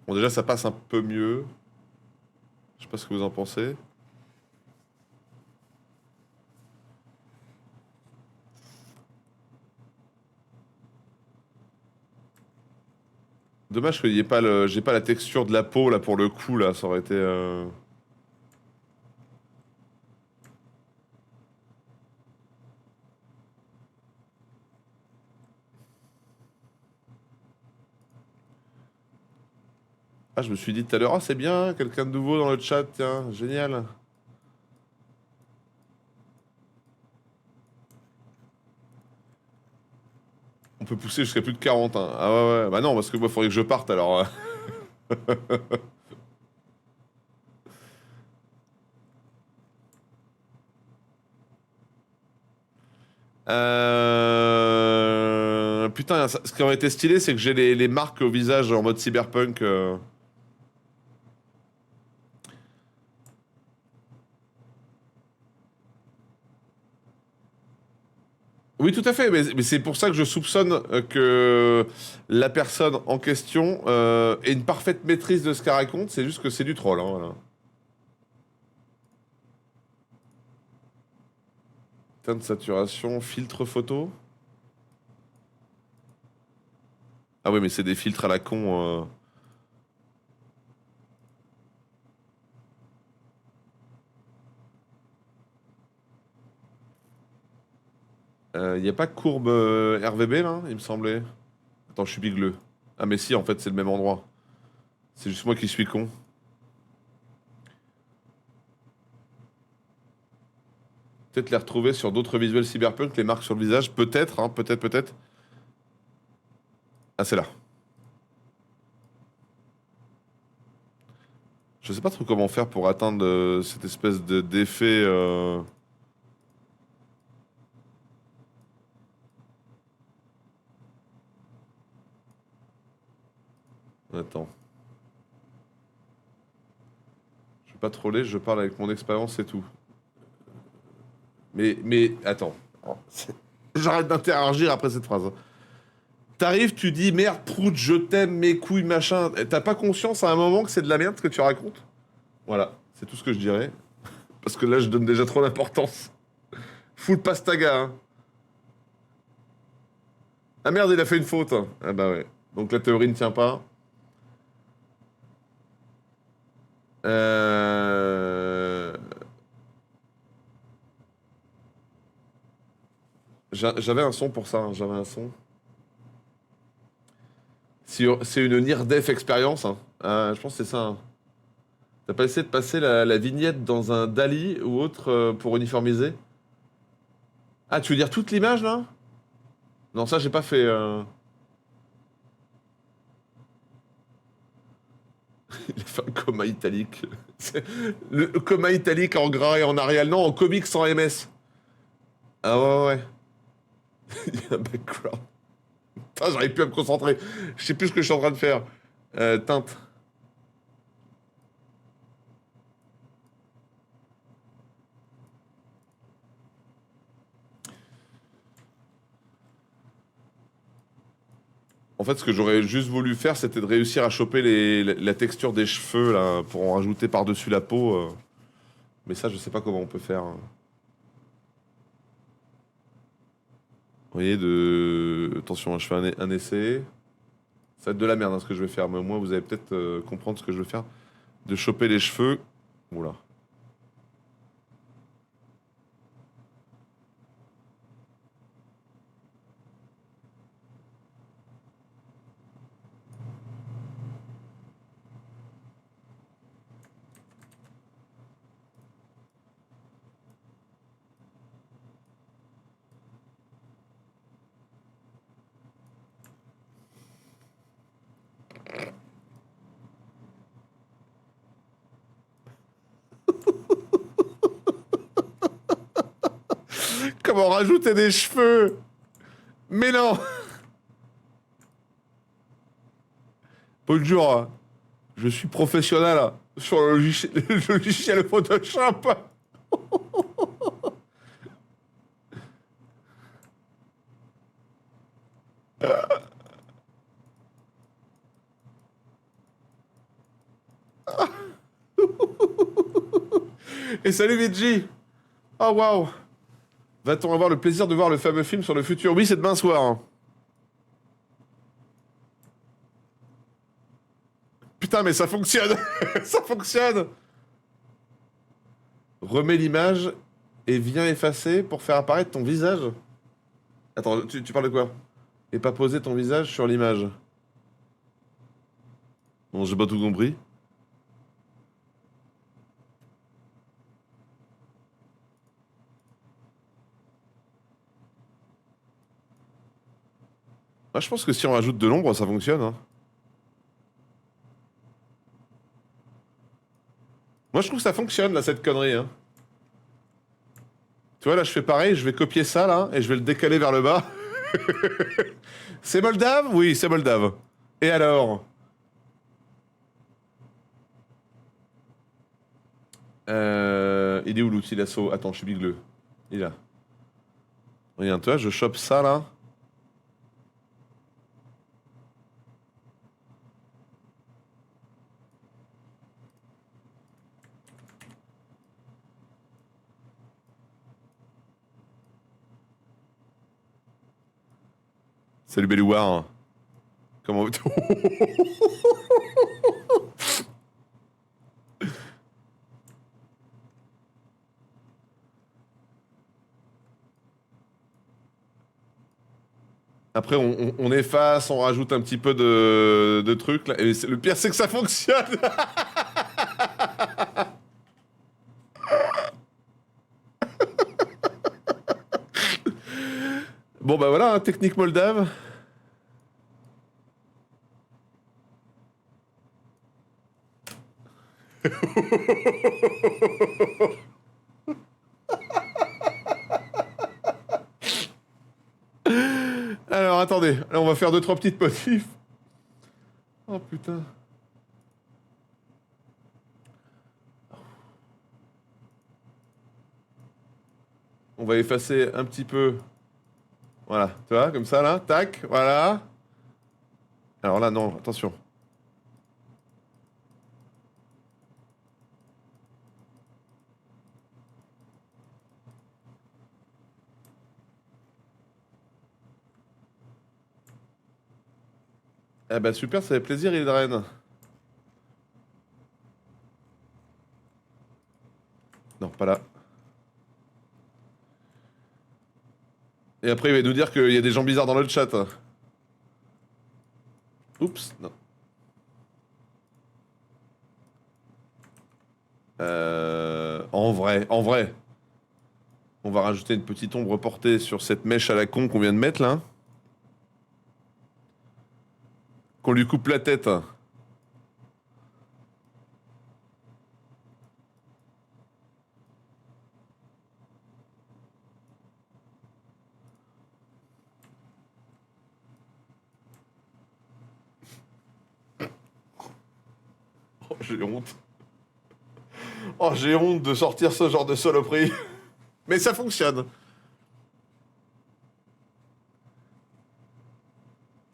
Bon, déjà, ça passe un peu mieux. Je sais pas ce que vous en pensez. Dommage qu'il n'y ait pas j'ai pas la texture de la peau là pour le coup là, ça aurait été. Ah, je me suis dit tout à l'heure, ah c'est bien, quelqu'un de nouveau dans le chat, tiens, génial. On peut pousser jusqu'à plus de 40. Hein. Ah ouais, ouais, bah non, parce que moi, il faudrait que je parte alors. Putain, ce qui aurait été stylé, c'est que j'ai les marques au visage en mode cyberpunk. Oui, tout à fait, mais c'est pour ça que je soupçonne que la personne en question ait une parfaite maîtrise de ce qu'elle raconte, c'est juste que c'est du troll. Hein, voilà. Teinte de saturation, filtre photo. Ah oui, mais c'est des filtres à la con. Il n'y a pas courbe RVB là, il me semblait. Attends, je suis bigleux. Ah mais si, en fait, c'est le même endroit. C'est juste moi qui suis con. Peut-être les retrouver sur d'autres visuels cyberpunk, les marques sur le visage. Peut-être, hein, peut-être. Ah, c'est là. Je sais pas trop comment faire pour atteindre cette espèce d'effet... Attends. Je vais pas troller, je parle avec mon expérience et tout. Mais attends. J'arrête d'interagir après cette phrase. T'arrives, tu dis merde, prout, je t'aime, mes couilles, machin. T'as pas conscience à un moment que c'est de la merde ce que tu racontes? Voilà, c'est tout ce que je dirais. Parce que là, je donne déjà trop d'importance. Full pastaga, hein. Ah merde, il a fait une faute. Hein. Ah bah ouais. Donc la théorie ne tient pas. J'avais un son pour ça, hein, j'avais un son. C'est une near-death expérience. Hein. Je pense que c'est ça. Hein. T'as pas essayé de passer la vignette dans un DALL-E ou autre pour uniformiser? Ah, tu veux dire toute l'image là? Non, ça j'ai pas fait. Il a fait un coma italique. Le coma italique en gras et en Arial. Non, en comics sans MS. Ah ouais, ouais. Il y a un background. Putain, j'arrive plus à me concentrer. Je sais plus ce que je suis en train de faire. Teinte. En fait, ce que j'aurais juste voulu faire, c'était de réussir à choper la texture des cheveux, là, pour en rajouter par-dessus la peau. Mais ça, je sais pas comment on peut faire. Hein. Vous voyez, Attention, je fais un essai. Ça va être de la merde, hein, ce que je vais faire. Mais au moins, vous allez peut-être comprendre ce que je veux faire. De choper les cheveux. Oula. Comment rajouter des cheveux? Mais non! Bonjour, hein. Je suis professionnel hein, sur le logiciel Photoshop. Et salut Veggie. Oh waouh. Va-t-on avoir le plaisir de voir le fameux film sur le futur? Oui, c'est demain soir. Hein. Putain, mais ça fonctionne. Ça fonctionne. Remets l'image et viens effacer pour faire apparaître ton visage. Attends, tu parles de quoi? Et pas poser ton visage sur l'image. Bon, j'ai pas tout compris. Moi, je pense que si on rajoute de l'ombre, ça fonctionne. Hein. Moi, je trouve que ça fonctionne, là, cette connerie. Hein. Tu vois, là, je fais pareil, je vais copier ça, là, et je vais le décaler vers le bas. C'est moldave? Oui, c'est moldave. Et alors? Il est où l'outil d'assaut? Attends, je suis bigleux. Il est là. Regarde, toi, je chope ça, là. Salut Belouard. Comment... Après, on efface, on rajoute un petit peu de trucs. Là. Et le pire, c'est que ça fonctionne. Bon, bah voilà, hein, technique moldave. Alors, attendez. Là, on va faire 2-3 petites motifs. Oh, putain. On va effacer un petit peu. Voilà, tu vois, comme ça, là. Tac, voilà. Alors là, non, attention. Eh ben super, ça fait plaisir, Hildren. Non, pas là. Et après, il va nous dire qu'il y a des gens bizarres dans le chat. Oups, non. En vrai, en vrai. On va rajouter une petite ombre portée sur cette mèche à la con qu'on vient de mettre là. Qu'on lui coupe la tête. Oh, j'ai honte. Oh, j'ai honte de sortir ce genre de saloperie. Mais ça fonctionne.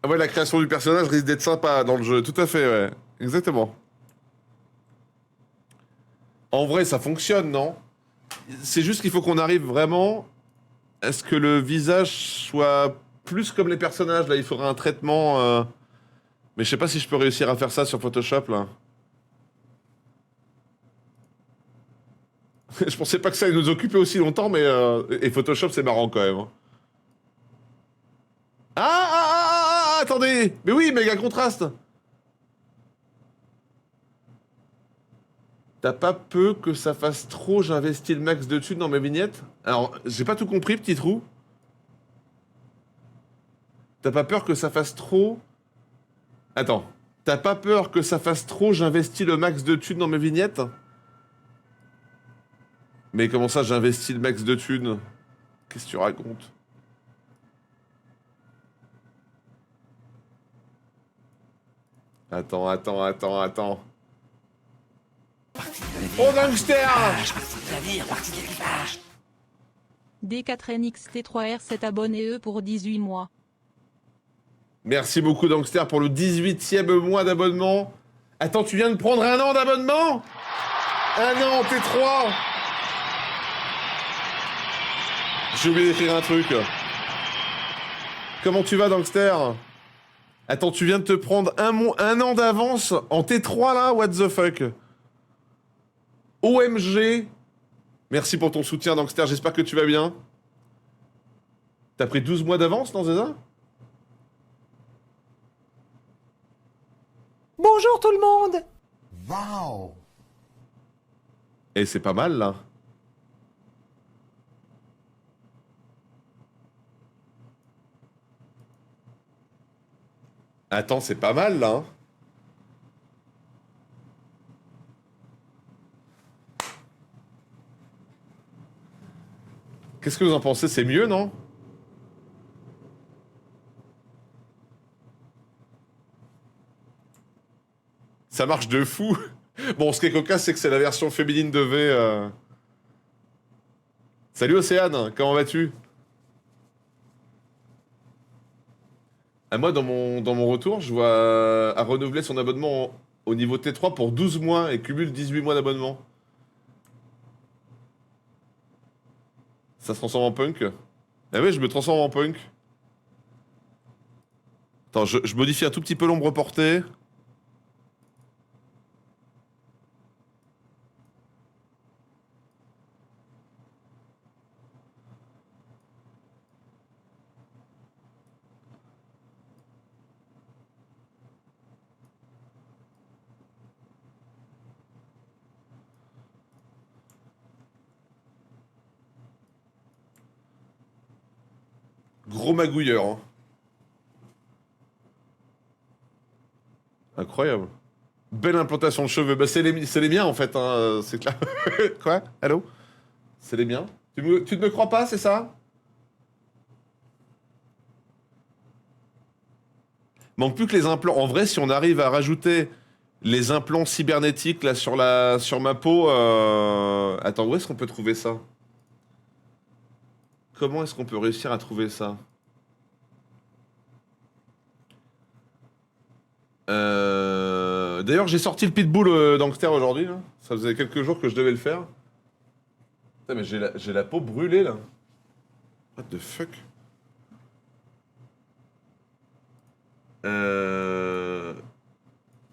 Ah ouais, la création du personnage risque d'être sympa dans le jeu. Tout à fait, ouais. Exactement. En vrai, ça fonctionne, non? C'est juste qu'il faut qu'on arrive vraiment à ce que le visage soit plus comme les personnages. Là, il faudra un traitement. Mais je sais pas si je peux réussir à faire ça sur Photoshop, là. Je pensais pas que ça allait nous occuper aussi longtemps, mais... Et Photoshop, c'est marrant, quand même. Attendez! Mais oui, méga contraste! T'as pas peu que ça fasse trop, j'investis le max de thunes dans mes vignettes? Alors, j'ai pas tout compris, petit trou. T'as pas peur que ça fasse trop... Attends. T'as pas peur que ça fasse trop, j'investis le max de thunes dans mes vignettes? Mais comment ça, j'investis le max de thunes? Qu'est-ce que tu racontes? Attends. Oh, gangster! D4NXT3R7 abonnés pour 18 mois. Merci beaucoup, Gangster, pour le 18e mois d'abonnement. Attends, tu viens de prendre un an d'abonnement? Un an, T3! J'ai oublié d'écrire un truc. Comment tu vas, Gangster? Attends, tu viens de te prendre un an d'avance en T3, là? What the fuck? OMG! Merci pour ton soutien, Gangster, j'espère que tu vas bien. T'as pris 12 mois d'avance, non, c'est ça? Bonjour tout le monde. Wow! Et c'est pas mal, là. Attends, c'est pas mal, là. Hein. Qu'est-ce que vous en pensez? C'est mieux, non? Ça marche de fou. Bon, ce qui est cocasse, c'est que c'est la version féminine de V. Salut Océane, comment vas-tu? Ah, moi, dans mon retour, je vois à renouveler son abonnement au niveau T3 pour 12 mois et cumule 18 mois d'abonnement. Ça se transforme en punk? Ah ouais, je me transforme en punk. Attends, je modifie un tout petit peu l'ombre portée. Gros magouilleur, hein. Incroyable. Belle implantation de cheveux. Bah, c'est les miens, en fait, hein, c'est clair. Quoi? Allô? C'est les miens? Tu ne me crois pas, c'est ça? Manque plus que les implants. En vrai, si on arrive à rajouter les implants cybernétiques là sur ma peau, attends, où est-ce qu'on peut trouver ça? Comment est-ce qu'on peut réussir à trouver ça? D'ailleurs, j'ai sorti le pitbull d'Angster aujourd'hui. Là. Ça faisait quelques jours que je devais le faire. Putain, mais j'ai la peau brûlée là. What the fuck?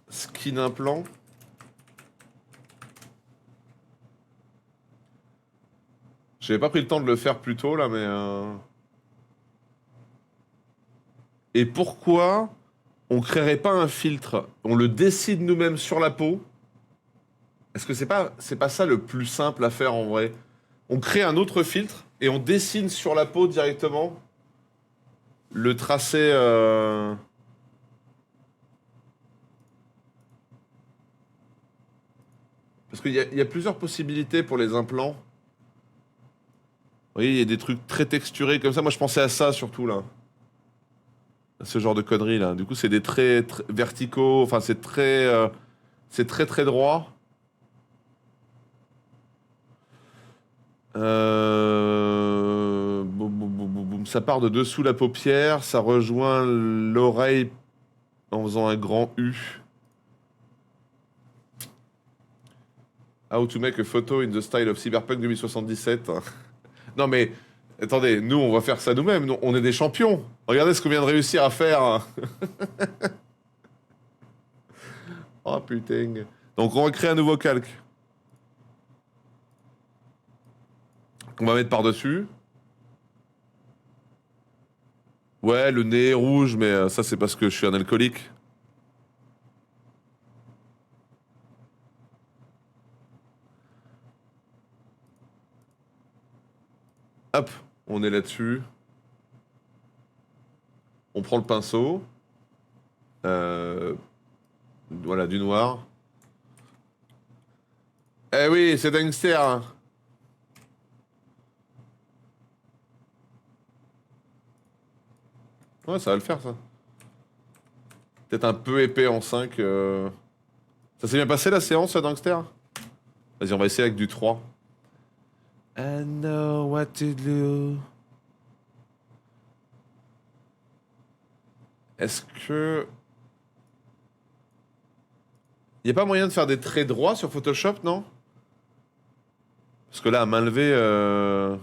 Skin implant. J'avais pas pris le temps de le faire plus tôt là, mais. Et pourquoi on créerait pas un filtre? On le décide nous-mêmes sur la peau. Est-ce que c'est pas ça le plus simple à faire en vrai? On crée un autre filtre et on dessine sur la peau directement le tracé. Parce qu'il y a plusieurs possibilités pour les implants. Vous voyez, il y a des trucs très texturés comme ça. Moi, je pensais à ça surtout là. À ce genre de conneries là. Du coup, c'est des traits verticaux. Enfin, c'est très droit. Boum, boum, boum, boum, boum. Ça part de dessous la paupière, ça rejoint l'oreille en faisant un grand U. How to make a photo in the style of Cyberpunk 2077. Non mais, attendez, nous on va faire ça nous-mêmes, nous, on est des champions. Regardez ce qu'on vient de réussir à faire. Oh putain. Donc on va créer un nouveau calque. Qu'on va mettre par-dessus. Ouais, le nez est rouge, mais ça c'est parce que je suis un alcoolique. Hop, on est là-dessus. On prend le pinceau. Voilà, du noir. Eh oui, c'est Dangster. Hein. Ouais, ça va le faire, ça. Peut-être un peu épais en 5. Ça s'est bien passé, la séance, Dangster? Vas-y, on va essayer avec du 3. I know what to do. Est-ce que... Y a pas moyen de faire des traits droits sur Photoshop, non? Parce que là, à main levée...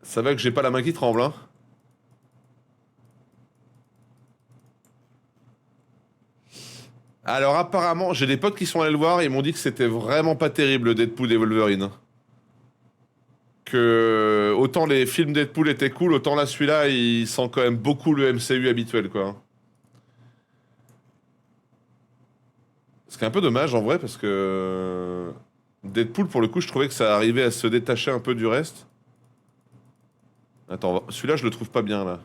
Ça va que j'ai pas la main qui tremble, hein. Alors apparemment, j'ai des potes qui sont allés le voir et ils m'ont dit que c'était vraiment pas terrible Deadpool et Wolverine. Que autant les films Deadpool étaient cool, autant là celui-là il sent quand même beaucoup le MCU habituel quoi. Ce qui est un peu dommage en vrai parce que Deadpool pour le coup je trouvais que ça arrivait à se détacher un peu du reste. Attends, celui-là je le trouve pas bien là.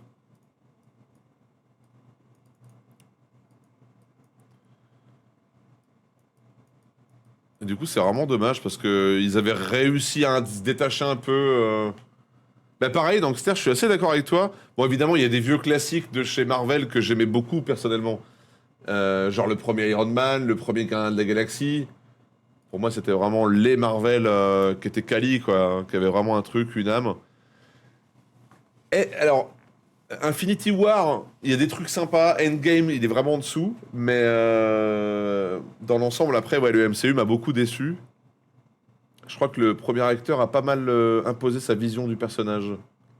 Et du coup, c'est vraiment dommage parce que ils avaient réussi à se détacher un peu. Bah pareil, donc je suis assez d'accord avec toi. Bon, évidemment, il y a des vieux classiques de chez Marvel que j'aimais beaucoup personnellement. Genre le premier Iron Man, le premier Gardien de la Galaxie. Pour moi, c'était vraiment les Marvel qui étaient quali, quoi, qui avaient vraiment un truc, une âme. Et alors, Infinity War, il y a des trucs sympas. Endgame, il est vraiment en dessous. Mais dans l'ensemble, après, ouais, le MCU m'a beaucoup déçu. Je crois que le premier acteur a pas mal imposé sa vision du personnage.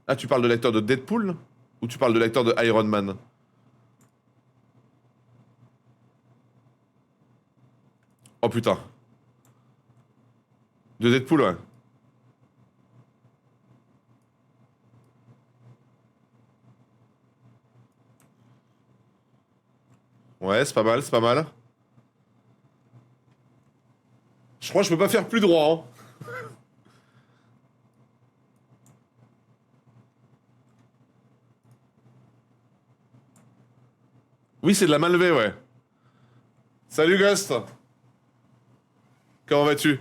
Ah, tu parles de l'acteur de Deadpool? Ou tu parles de l'acteur de Iron Man? Oh putain. De Deadpool, ouais. Ouais, c'est pas mal, c'est pas mal. Je crois que je peux pas faire plus droit, hein. Oui, c'est de la main levée, ouais. Salut Ghost. Comment vas-tu?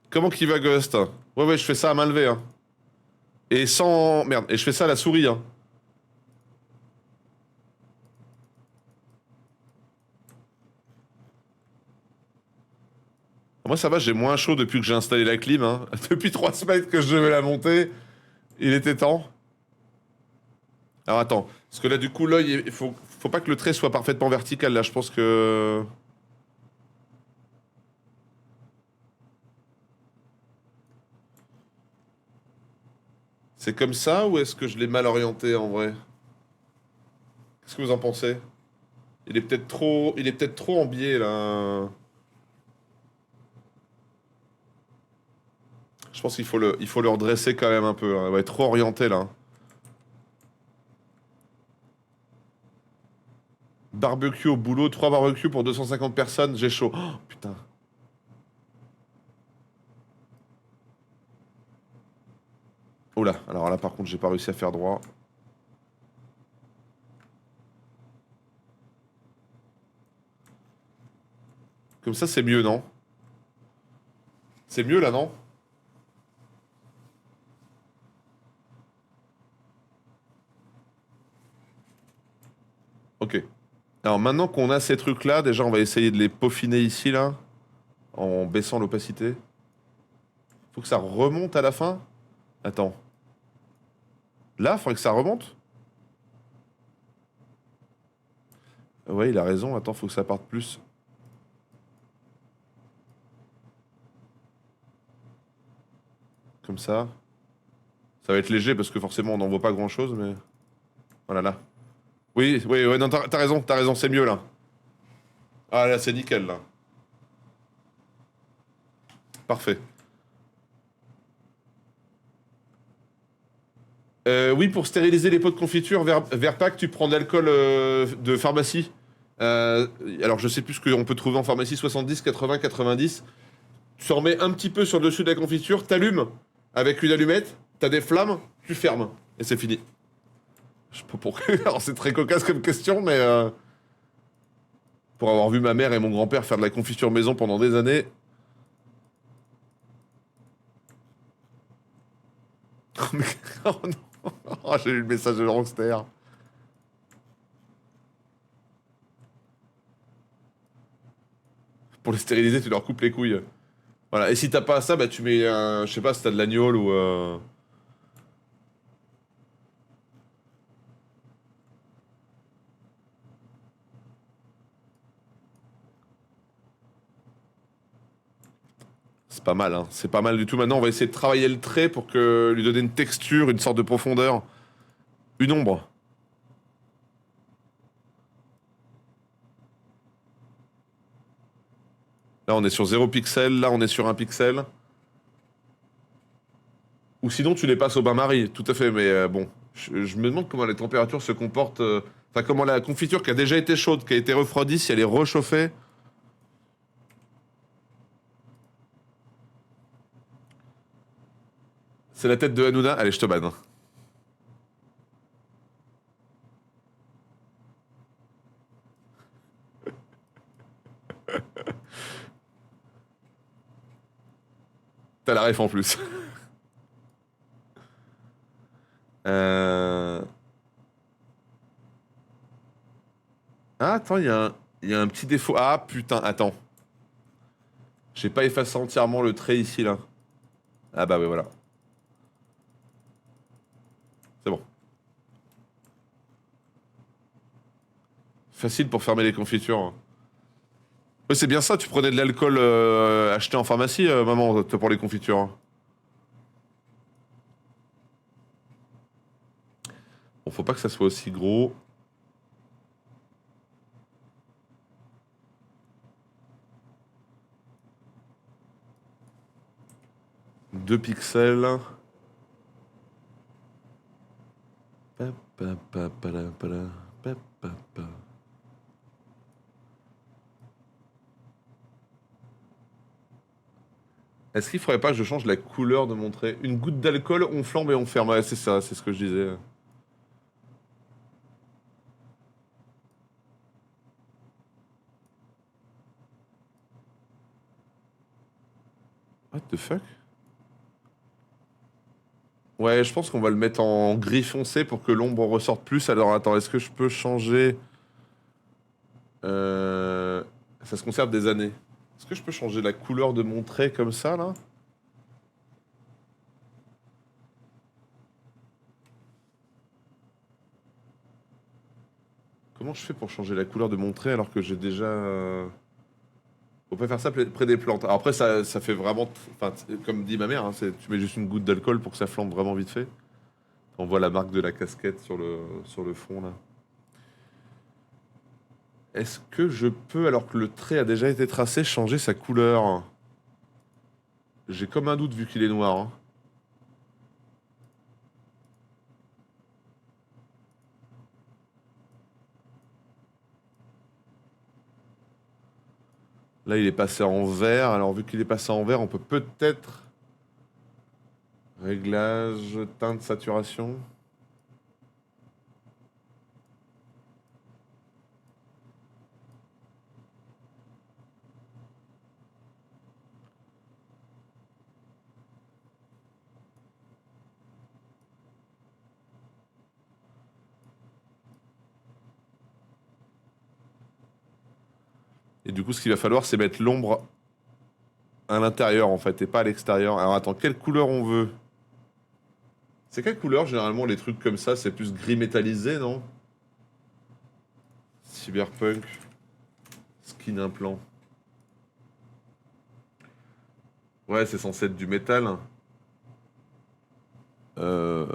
Comment qu'il va Ghost? Ouais, ouais, je fais ça à main levée, hein. Et sans... Merde, et je fais ça à la souris, hein. Moi, ça va, j'ai moins chaud depuis que j'ai installé la clim, hein. Depuis 3 semaines que je devais la monter, il était temps. Alors attends, parce que là, du coup, l'œil, faut Faut pas que le trait soit parfaitement vertical, là. Je pense que... C'est comme ça ou est-ce que je l'ai mal orienté en vrai? Qu'est-ce que vous en pensez? Il est peut-être trop... Il est peut-être trop en biais là. Je pense il faut le redresser quand même un peu. Hein. Il va être trop orienté là. Barbecue au boulot, 3 barbecues pour 250 personnes, j'ai chaud. Oh, putain. Oula, alors là par contre j'ai pas réussi à faire droit. Comme ça c'est mieux, non? C'est mieux là, non? Ok. Alors maintenant qu'on a ces trucs là, déjà on va essayer de les peaufiner ici là. En baissant l'opacité. Faut que ça remonte à la fin? Attends. Là, faudrait que ça remonte? Ouais, il a raison. Attends, faut que ça parte plus. Comme ça. Ça va être léger parce que forcément on n'en voit pas grand chose, mais. Voilà là. Oui, oui, ouais, non, t'as raison, c'est mieux là. Ah là, c'est nickel là. Parfait. Oui, pour stériliser les pots de confiture vers Pâques, tu prends de l'alcool de pharmacie. Alors, je sais plus ce qu'on peut trouver en pharmacie, 70, 80, 90. Tu en mets un petit peu sur le dessus de la confiture, t'allumes avec une allumette, t'as des flammes, tu fermes. Et c'est fini. Je sais pas pourquoi. Alors, c'est très cocasse comme question, mais pour avoir vu ma mère et mon grand-père faire de la confiture maison pendant des années. Oh non! Oh, j'ai eu le message de Rockster. Pour les stériliser, tu leur coupes les couilles. Voilà. Et si t'as pas ça, bah tu mets un. Je sais pas si t'as de l'agneau ou. C'est pas mal, hein. C'est pas mal du tout. Maintenant, on va essayer de travailler le trait pour que lui donner une texture, une sorte de profondeur. Une ombre. Là, on est sur 0 pixel. Là, on est sur 1 pixel. Ou sinon, tu les passes au bain-marie. Tout à fait. Mais bon, je me demande comment les températures se comportent. Enfin, comment la confiture qui a déjà été chaude, qui a été refroidie, si elle est réchauffée. C'est la tête de Hanouna. Allez, je te banne. T'as la ref en plus. Euh... Ah, attends, il y a un petit défaut. Ah, putain, attends. J'ai pas effacé entièrement le trait ici, là. Ah bah oui, voilà. C'est bon. Facile pour fermer les confitures. Hein. Ouais, c'est bien ça, tu prenais de l'alcool acheté en pharmacie, maman, pour les confitures. Hein. Bon, faut pas que ça soit aussi gros. Deux pixels. Pa, pa, pa, pa, la, pa, la, pa, pa, pa. Est-ce qu'il faudrait pas que je change la couleur de mon trait? Une goutte d'alcool, on flambe et on ferme. Ouais, c'est ça, c'est ce que je disais. What the fuck? Ouais, je pense qu'on va le mettre en gris foncé pour que l'ombre ressorte plus. Alors attends, est-ce que je peux changer... Ça se conserve des années. Est-ce que je peux changer la couleur de mon trait comme ça, là? Comment je fais pour changer la couleur de mon trait alors que j'ai déjà... Faut pas faire ça près des plantes. Alors après, ça fait vraiment... Enfin, comme dit ma mère, hein, tu mets juste une goutte d'alcool pour que ça flambe vraiment vite fait. On voit la marque de la casquette sur le fond, là. Est-ce que je peux, alors que le trait a déjà été tracé, changer sa couleur? J'ai comme un doute vu qu'il est noir. Hein. Là, il est passé en vert. Alors, vu qu'il est passé en vert, on peut peut-être... Réglage, teinte, saturation. Et du coup, ce qu'il va falloir, c'est mettre l'ombre à l'intérieur, en fait, et pas à l'extérieur. Alors, attends, quelle couleur on veut? C'est quelle couleur, généralement, les trucs comme ça? C'est plus gris métallisé, non? Cyberpunk. Skin implant. Ouais, c'est censé être du métal. Euh...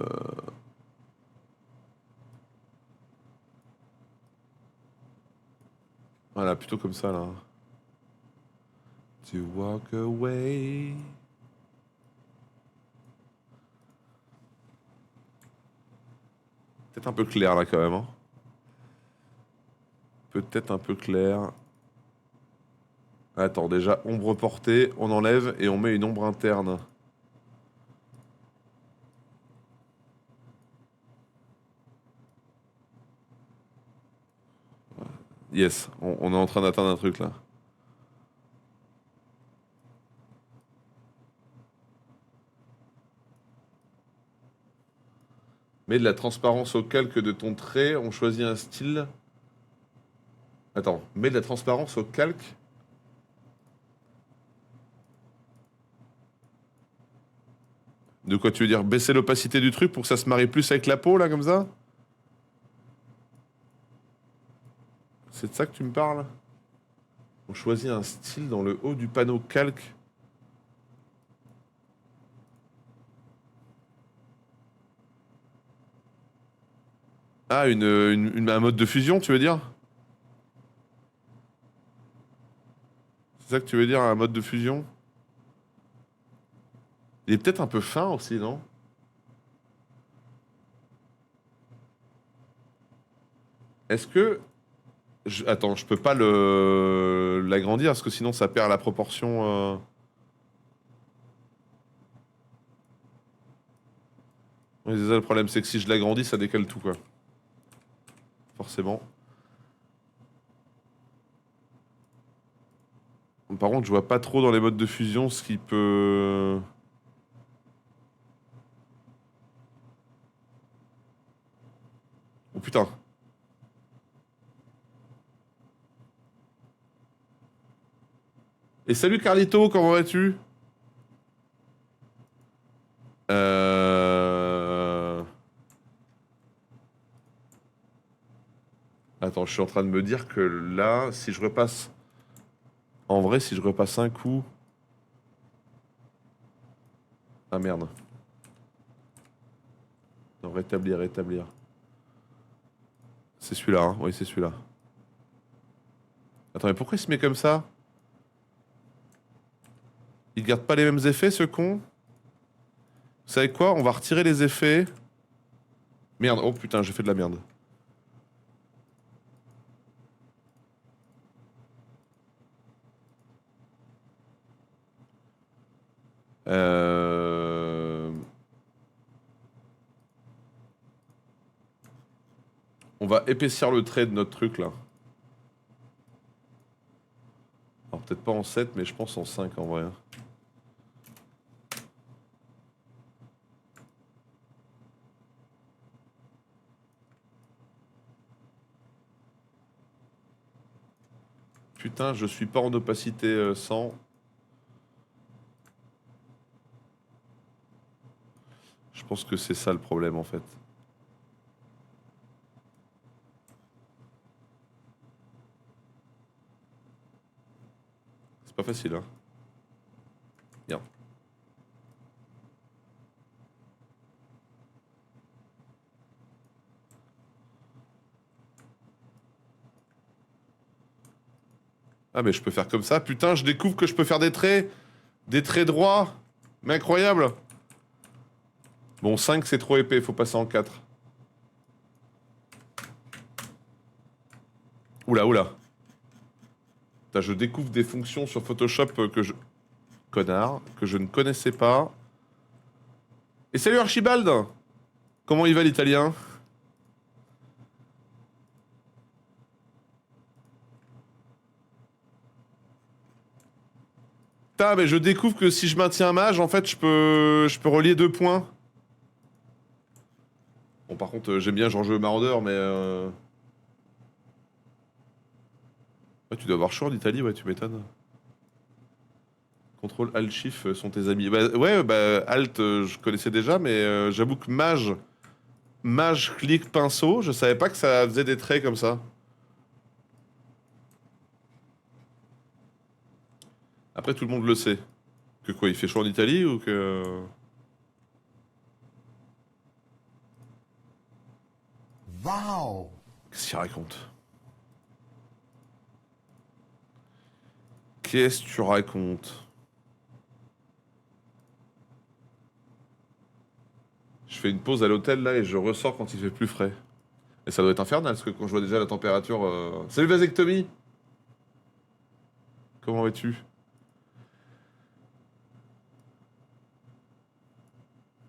Voilà, plutôt comme ça, là. To walk away. Peut-être un peu clair, là, quand même. Hein. Peut-être un peu clair. Attends, déjà, ombre portée, on enlève et on met une ombre interne. Yes, on est en train d'atteindre un truc, là. Mets de la transparence au calque de ton trait, on choisit un style. Attends, mets de la transparence au calque. De quoi tu veux dire? Baisser l'opacité du truc pour que ça se marie plus avec la peau, là, comme ça? C'est de ça que tu me parles? On choisit un style dans le haut du panneau calque. Ah, un mode de fusion, tu veux dire? C'est ça que tu veux dire, un mode de fusion? Il est peut-être un peu fin aussi, non? Est-ce que... Attends, je peux pas l'agrandir parce que sinon ça perd la proportion. Oui, c'est ça le problème, c'est que si je l'agrandis, ça décale tout, quoi. Forcément. Par contre, je vois pas trop dans les modes de fusion ce qui peut... Oh putain. Et salut Carlito, comment vas-tu? Euh... Attends, je suis en train de me dire que là, si je repasse... En vrai, si je repasse un coup... Ah merde. Non, rétablir, rétablir. C'est celui-là, hein? Oui, c'est celui-là. Attends, mais pourquoi il se met comme ça? Il garde pas les mêmes effets, ce con? Vous savez quoi? On va retirer les effets. Merde, oh putain, j'ai fait de la merde. On va épaissir le trait de notre truc là. Alors peut-être pas en 7, mais je pense en 5 en vrai. Putain, je suis pas en opacité 100. Je pense que c'est ça le problème en fait. Pas facile, hein. Bien. Ah, mais je peux faire comme ça. Putain, je découvre que je peux faire des traits. Des traits droits. Mais incroyable. Bon, 5, c'est trop épais. Faut passer en 4. Oula, oula. Putain, je découvre des fonctions sur Photoshop que je... Connard. Que je ne connaissais pas. Et salut Archibald. Comment il va l'italien? Putain, mais je découvre que si je maintiens un mage, en fait, je peux relier 2 points. Bon, par contre, j'aime bien genre jouer au maraudeur, mais... Ouais, tu dois avoir chaud en Italie, ouais, tu m'étonnes. Contrôle Alt Shift sont tes amis. Bah, ouais, bah, Alt, je connaissais déjà, mais j'avoue que mage... Mage, clic, pinceau, je savais pas que ça faisait des traits comme ça. Après, tout le monde le sait. Que quoi, il fait chaud en Italie ou que... Wow! Qu'est-ce qu'il raconte? Qu'est-ce que tu racontes? Je fais une pause à l'hôtel là et je ressors quand il fait plus frais. Et ça doit être infernal parce que quand je vois déjà la température... Salut Vasectomie! Comment vas-tu?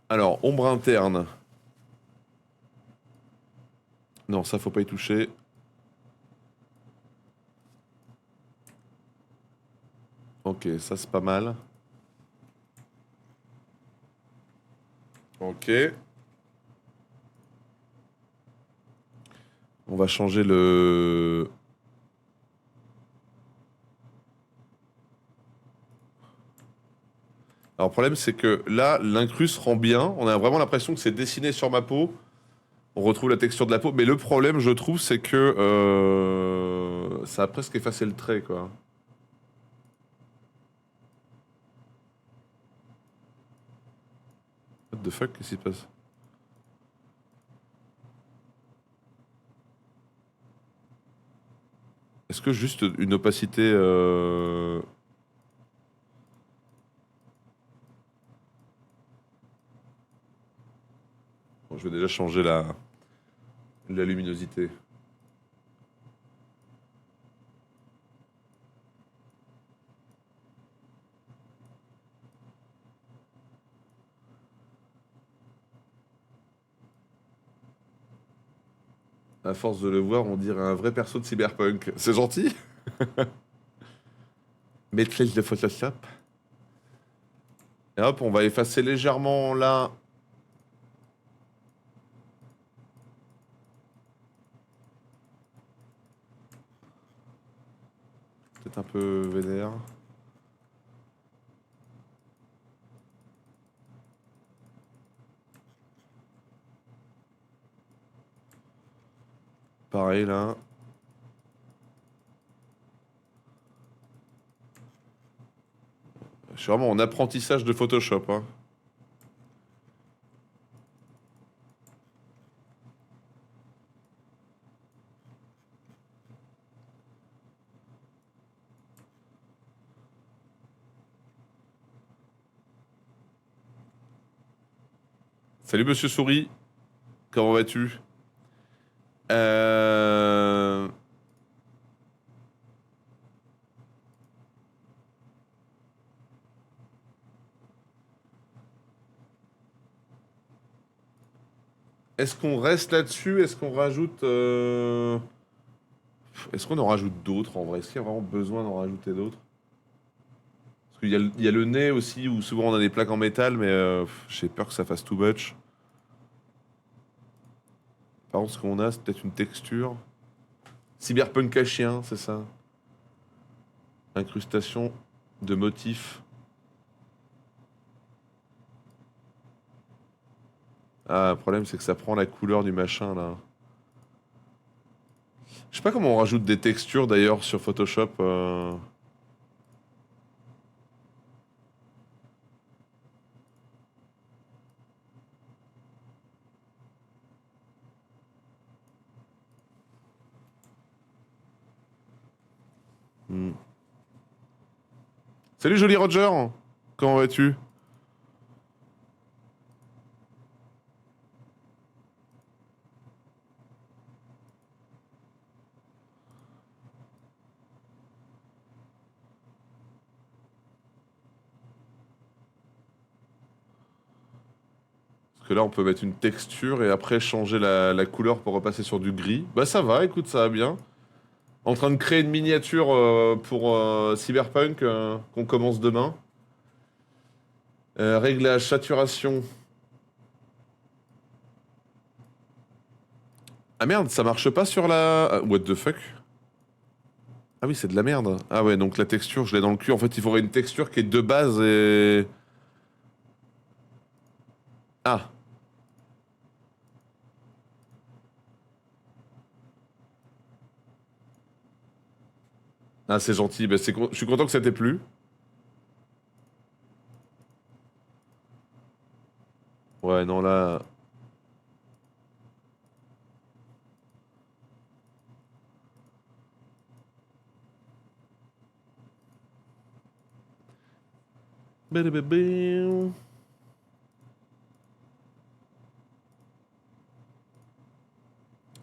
Alors, ombre interne. Non, ça faut pas y toucher. Ok, ça c'est pas mal. Ok. On va changer le... Alors le problème c'est que là, l'incruste rend bien. On a vraiment l'impression que c'est dessiné sur ma peau. On retrouve la texture de la peau. Mais le problème, je trouve, c'est que ça a presque effacé le trait, quoi. What the fuck, qu'est-ce qui se passe? Est-ce que juste une opacité... Bon, je vais déjà changer la luminosité. À force de le voir, on dirait un vrai perso de cyberpunk. C'est gentil. Maîtrise de Photoshop. Et hop, on va effacer légèrement là. Peut-être un peu vénère. Pareil là. Je suis vraiment en apprentissage de Photoshop, hein. Salut Monsieur Souris, comment vas-tu? Euh... Est-ce qu'on reste là-dessus? Est-ce qu'on rajoute... Est-ce qu'on en rajoute d'autres en vrai? Est-ce qu'il y a vraiment besoin d'en rajouter d'autres? Parce qu'il y a le nez aussi, où souvent on a des plaques en métal, mais j'ai peur que ça fasse too much. Par contre, ce qu'on a, c'est peut-être une texture. Cyberpunk à chien, c'est ça? Incrustation de motifs. Ah, le problème, c'est que ça prend la couleur du machin, là. Je sais pas comment on rajoute des textures, d'ailleurs, sur Photoshop. Hmm. Salut joli Roger, comment vas-tu? Parce que là on peut mettre une texture et après changer la couleur pour repasser sur du gris. Bah ça va, écoute, ça va bien. En train de créer une miniature pour Cyberpunk qu'on commence demain. Réglage, saturation. Ah merde, ça marche pas sur la... What the fuck? Ah oui, c'est de la merde. Ah ouais, donc la texture, je l'ai dans le cul. En fait, il faudrait une texture qui est de base et... Ah. Ah, c'est gentil. Bah, je suis content que ça t'ait plu. Ouais, non, là... Bébébé.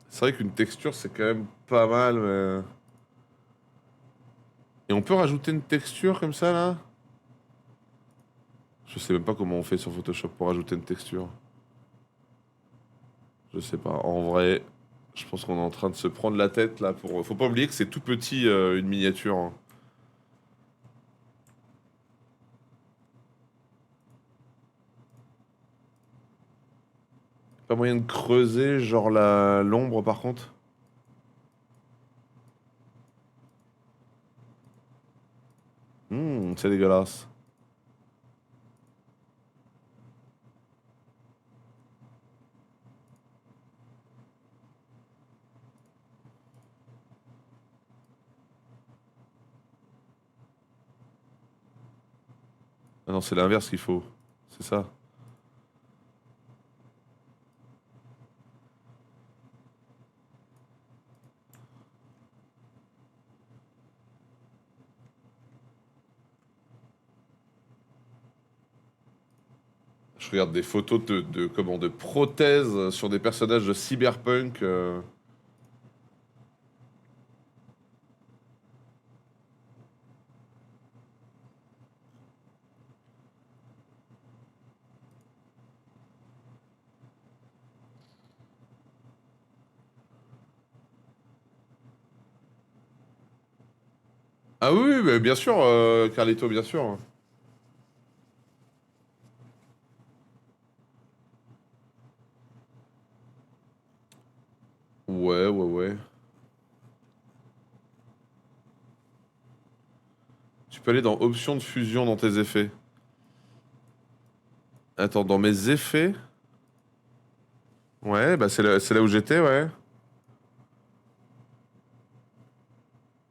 C'est vrai qu'une texture, c'est quand même pas mal, mais... Et on peut rajouter une texture comme ça, là? Je sais même pas comment on fait sur Photoshop pour rajouter une texture. Je sais pas. En vrai, je pense qu'on est en train de se prendre la tête, là, pour... Faut pas oublier que c'est tout petit, une miniature, hein. Pas moyen de creuser, genre l'ombre, par contre? C'est dégueulasse. Ah non, c'est l'inverse qu'il faut. C'est ça. Je regarde des photos de prothèses sur des personnages de cyberpunk. Ah oui, oui, mais bien sûr, Carlito, bien sûr. Ouais, ouais, ouais. Tu peux aller dans options de fusion dans tes effets. Attends, dans mes effets? Ouais, bah c'est là où j'étais, ouais.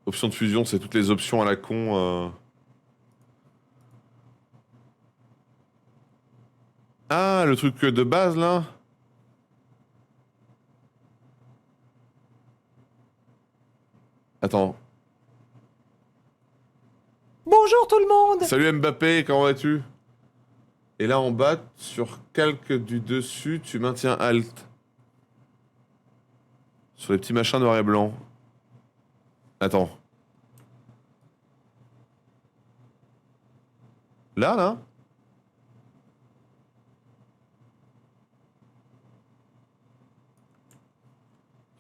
Options de fusion, c'est toutes les options à la con. Ah, le truc de base, là? Attends. Bonjour tout le monde. Salut Mbappé, comment vas-tu? Et là en bas, sur calque du dessus, tu maintiens Alt. Sur les petits machins noir et blanc. Attends. Là, là?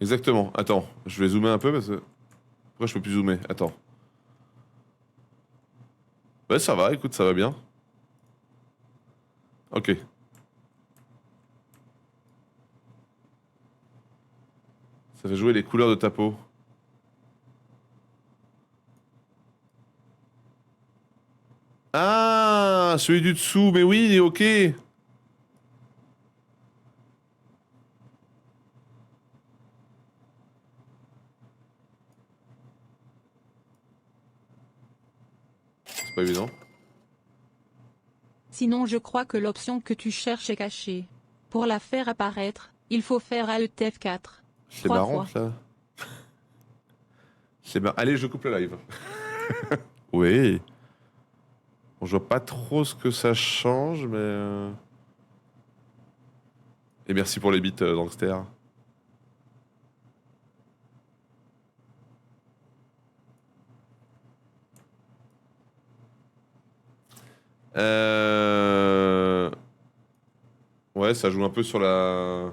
Exactement. Attends, je vais zoomer un peu parce que... Pourquoi je peux plus zoomer? Attends. Ouais, ça va, écoute, ça va bien. Ok. Ça fait jouer les couleurs de ta peau. Ah, celui du dessous, mais oui, ok. C'est pas évident. Sinon je crois que l'option que tu cherches est cachée. Pour la faire apparaître, il faut faire Alt F4. C'est 3 marrant, fois. ça. C'est marrant. Allez, je coupe le live. Oui. Bon, je vois pas trop ce que ça change, mais... Et merci pour les bits, Gangster. Euh... Ouais, ça joue un peu sur la...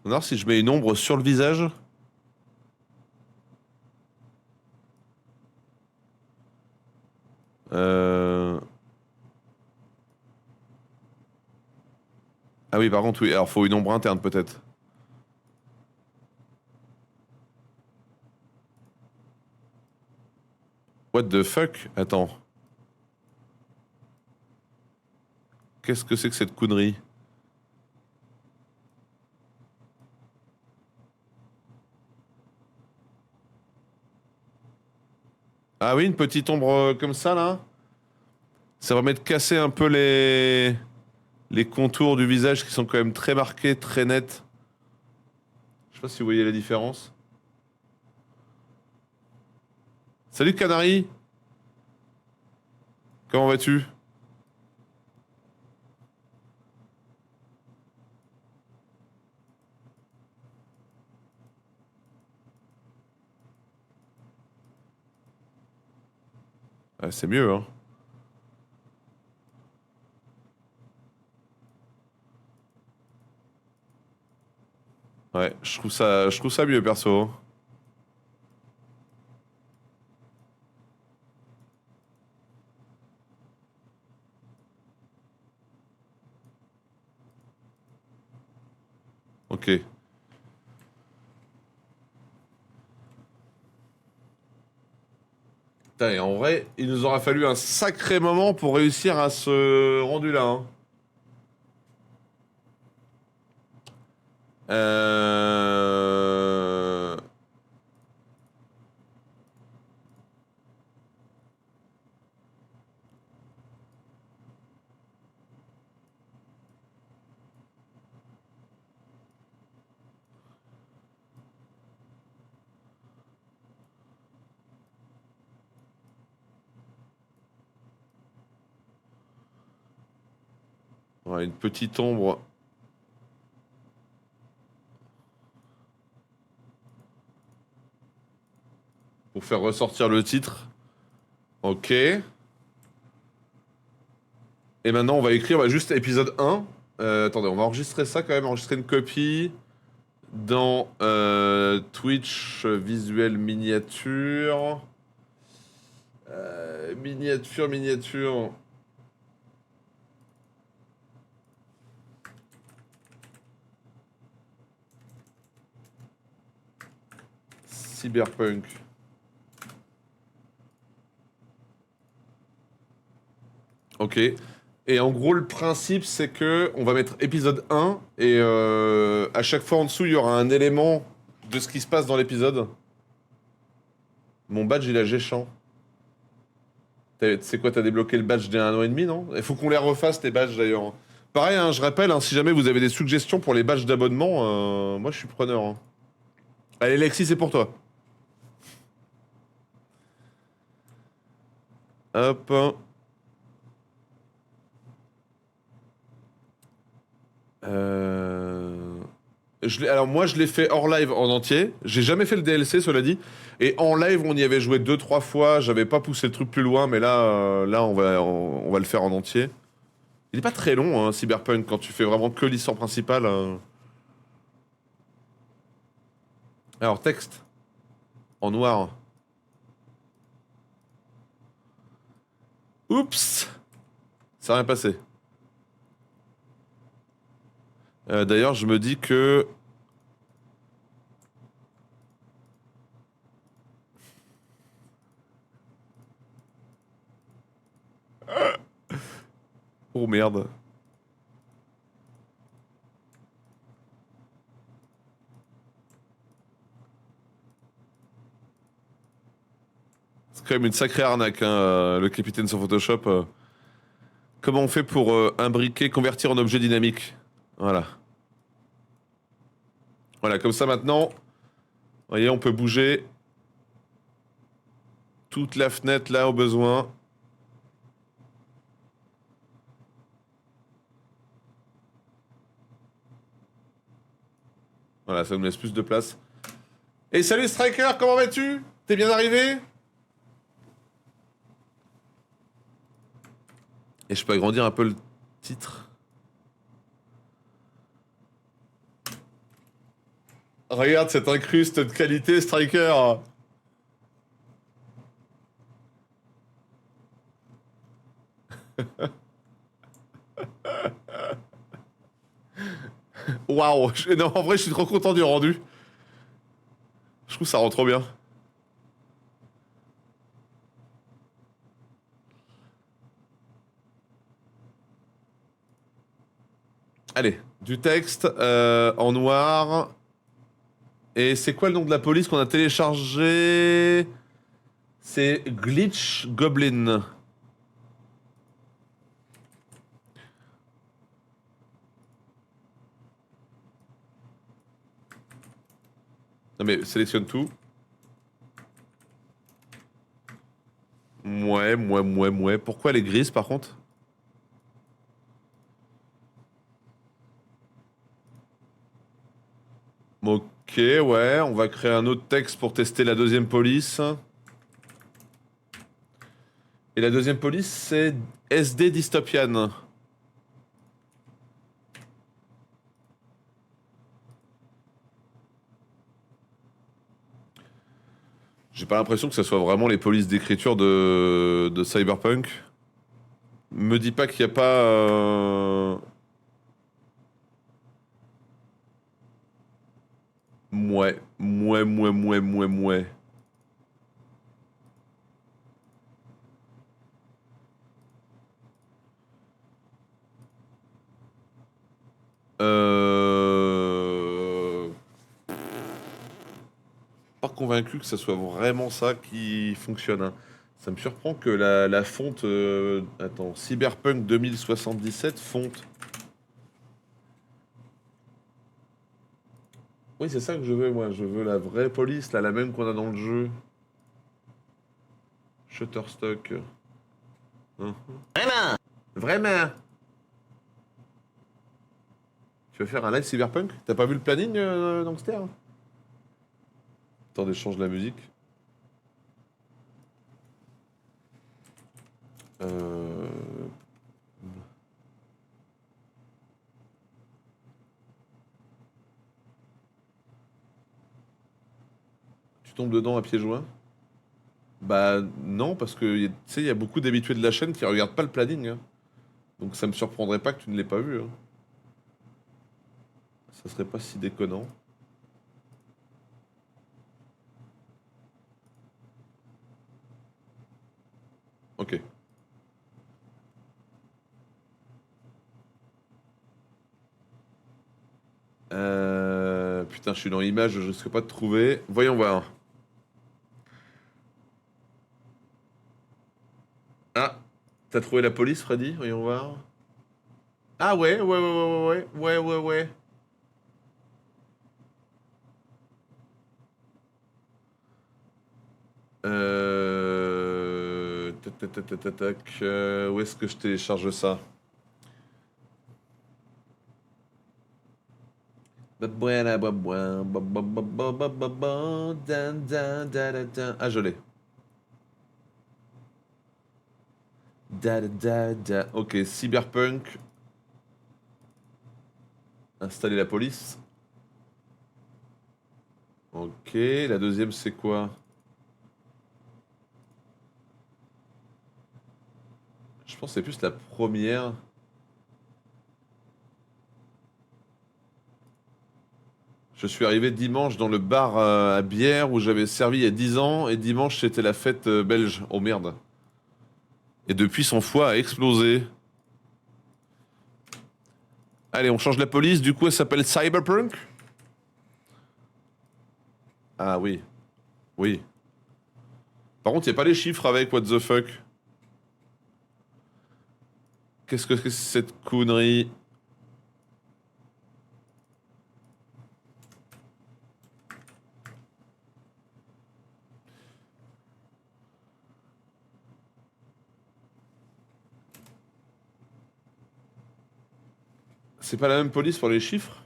On va voir si je mets une ombre sur le visage. Euh... Ah oui, par contre, oui. Alors, faut une ombre interne, peut-être. What the fuck? Attends. Qu'est-ce que c'est que cette connerie? Ah oui, une petite ombre comme ça, là? Ça permet de casser un peu les contours du visage qui sont quand même très marqués, très nets. Je sais pas si vous voyez la différence. Salut Canary! Comment vas-tu? Ouais, c'est mieux, hein. Ouais, je trouve ça mieux, perso. Ok. Putain, et en vrai, il nous aura fallu un sacré moment pour réussir à ce rendu-là, hein. Euh... Ouais, une petite ombre. Pour faire ressortir le titre. Ok. Et maintenant, on va écrire juste épisode 1. Attendez, on va enregistrer ça quand même, enregistrer une copie dans Twitch visuel miniature. Miniature. Cyberpunk. Ok. Et en gros, le principe, c'est que on va mettre épisode 1 et à chaque fois en dessous, il y aura un élément de ce qui se passe dans l'épisode. Mon badge, il a géchant. C'est quoi, t'as débloqué le badge d'il y a 1 an et demi, non? Il faut qu'on les refasse, tes badges, d'ailleurs. Pareil, hein, je rappelle, hein, si jamais vous avez des suggestions pour les badges d'abonnement, moi, je suis preneur, hein. Allez, Lexi, c'est pour toi. Hop. Euh... Alors moi je l'ai fait hors live en entier. J'ai jamais fait le DLC cela dit. Et en live on y avait joué 2-3 fois. J'avais pas poussé le truc plus loin, mais là, là on va le faire en entier. Il est pas très long, hein, Cyberpunk, quand tu fais vraiment que l'histoire principale. Alors texte en noir. Oups, ça n'a rien passé. D'ailleurs je me dis que oh merde. C'est quand même une sacrée arnaque, hein, le capitaine sur Photoshop. Comment on fait pour imbriquer, convertir en objet dynamique? Voilà. Voilà, comme ça maintenant, vous voyez, on peut bouger toute la fenêtre là au besoin. Voilà, ça nous laisse plus de place. Et salut Striker, comment vas-tu? T'es bien arrivé? Et je peux agrandir un peu le titre. Regarde cette incruste de qualité, Striker. Waouh, non, en vrai, je suis trop content du rendu. Je trouve ça rend trop bien. Allez, du texte en noir. Et c'est quoi le nom de la police qu'on a téléchargé? C'est Glitch Goblin. Non mais sélectionne tout. Mouais. Pourquoi elle est grise par contre? Ok, ouais, on va créer un autre texte pour tester la deuxième police. Et la deuxième police, c'est SD Dystopian. J'ai pas l'impression que ce soit vraiment les polices d'écriture de Cyberpunk. Me dis pas qu'il n'y a pas... Mouais. Euh... Pas convaincu que ce soit vraiment ça qui fonctionne, hein. Ça me surprend que la fonte... Attends, Cyberpunk 2077, fonte. Oui, c'est ça que je veux, moi. Je veux la vraie police, là, la même qu'on a dans le jeu. Shutterstock. Hein. Vraiment. Tu veux faire un live Cyberpunk? T'as pas vu le planning, Gangster? Attendez, je change la musique. Tu tombes dedans à pieds joints? Bah non, parce que tu sais, il y a beaucoup d'habitués de la chaîne qui regardent pas le planning, hein. Donc ça me surprendrait pas que tu ne l'aies pas vu, hein. Ça serait pas si déconnant. Ok. Putain, je suis dans l'image, je risque pas de trouver. Voyons voir. Ah, t'as trouvé la police, Freddy? Voyons voir. Ah ouais. Où est-ce que je télécharge ça? Ah, je l'ai. Ok, Cyberpunk. Installer la police. Ok, la deuxième c'est quoi? Je pense que c'est plus la première. Je suis arrivé dimanche dans le bar à bière où j'avais servi il y a 10 ans et dimanche c'était la fête belge. Oh merde. Et depuis son foie a explosé. Allez, on change la police, du coup elle s'appelle Cyberpunk. Ah oui. Oui. Par contre, il n'y a pas les chiffres avec, what the fuck. Qu'est-ce que c'est cette connerie? C'est pas la même police pour les chiffres?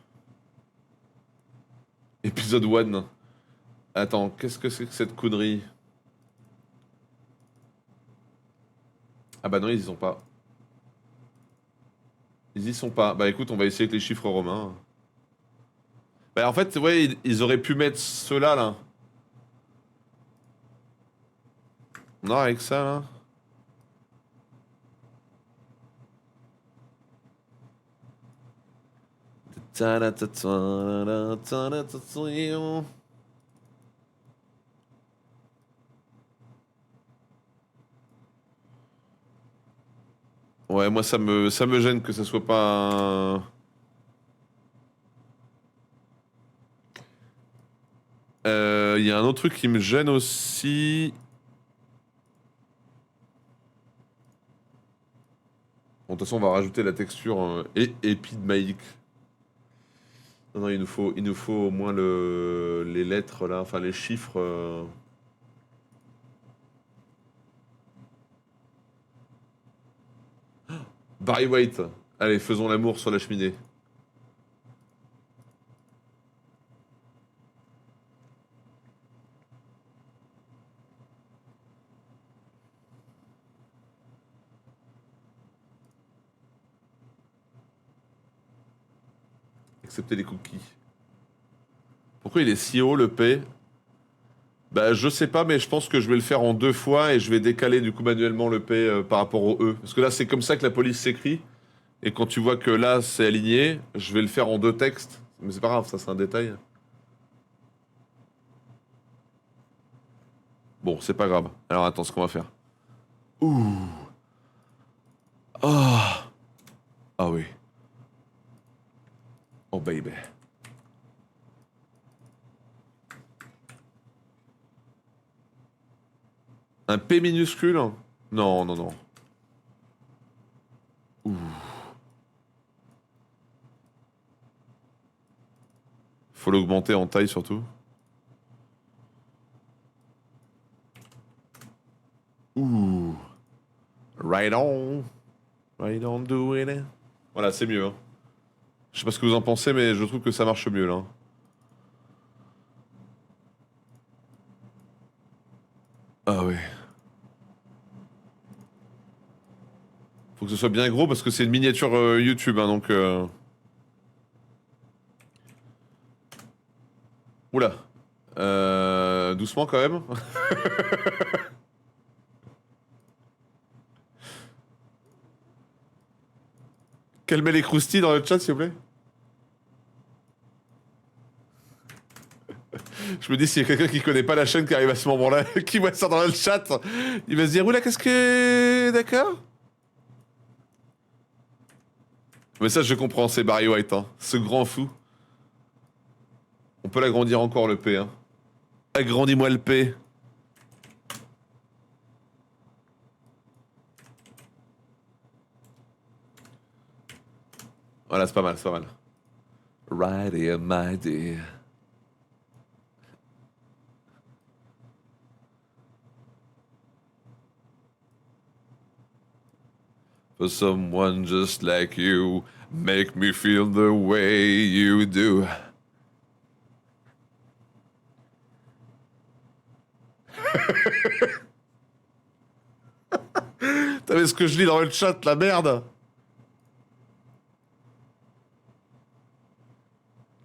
Épisode 1. Attends, qu'est-ce que c'est que cette connerie? Ah bah non, ils y sont pas. Ils y sont pas. Bah écoute, on va essayer avec les chiffres romains. Bah en fait, ouais, ils auraient pu mettre ceux-là, là. Non, avec ça, là. Ouais, moi ça me gêne que ça soit pas il y a un autre truc qui me gêne aussi. Bon, de toute façon, on va rajouter la texture épidmaïque. Non, non, il nous faut au moins les lettres là, enfin les chiffres. Barry White. Allez, faisons l'amour sur la cheminée. Accepter les cookies. Pourquoi il est si haut le P? Bah je sais pas, mais je pense que je vais le faire en 2 fois et je vais décaler du coup manuellement le P par rapport au E. Parce que là c'est comme ça que la police s'écrit. Et quand tu vois que là c'est aligné, je vais le faire en 2 textes. Mais c'est pas grave, ça c'est un détail. Bon, c'est pas grave. Alors attends, ce qu'on va faire. Ouh. Ah. Ah oui. Oh baby. Un P minuscule? Non, non, non. Ouh. Faut l'augmenter en taille surtout. Ouh. Right on. Right on, do it. Voilà, c'est mieux. Hein. Je sais pas ce que vous en pensez, mais je trouve que ça marche mieux là. Ah ouais. Faut que ce soit bien gros parce que c'est une miniature YouTube, hein, donc. Oula. Doucement quand même. Calmez les croustilles dans le chat, s'il vous plaît. Je me dis, s'il y a quelqu'un qui connaît pas la chaîne qui arrive à ce moment-là, qui voit ça dans le chat, il va se dire, oula, qu'est-ce que... D'accord. Mais ça, je comprends, c'est Barry White, hein. Ce grand fou. On peut l'agrandir encore, le P, hein. Agrandis-moi le P. Voilà, c'est pas mal, c'est pas mal. Right here, my dear. For someone just like you, make me feel the way you do. T'as vu ce que je lis dans le chat, la merde?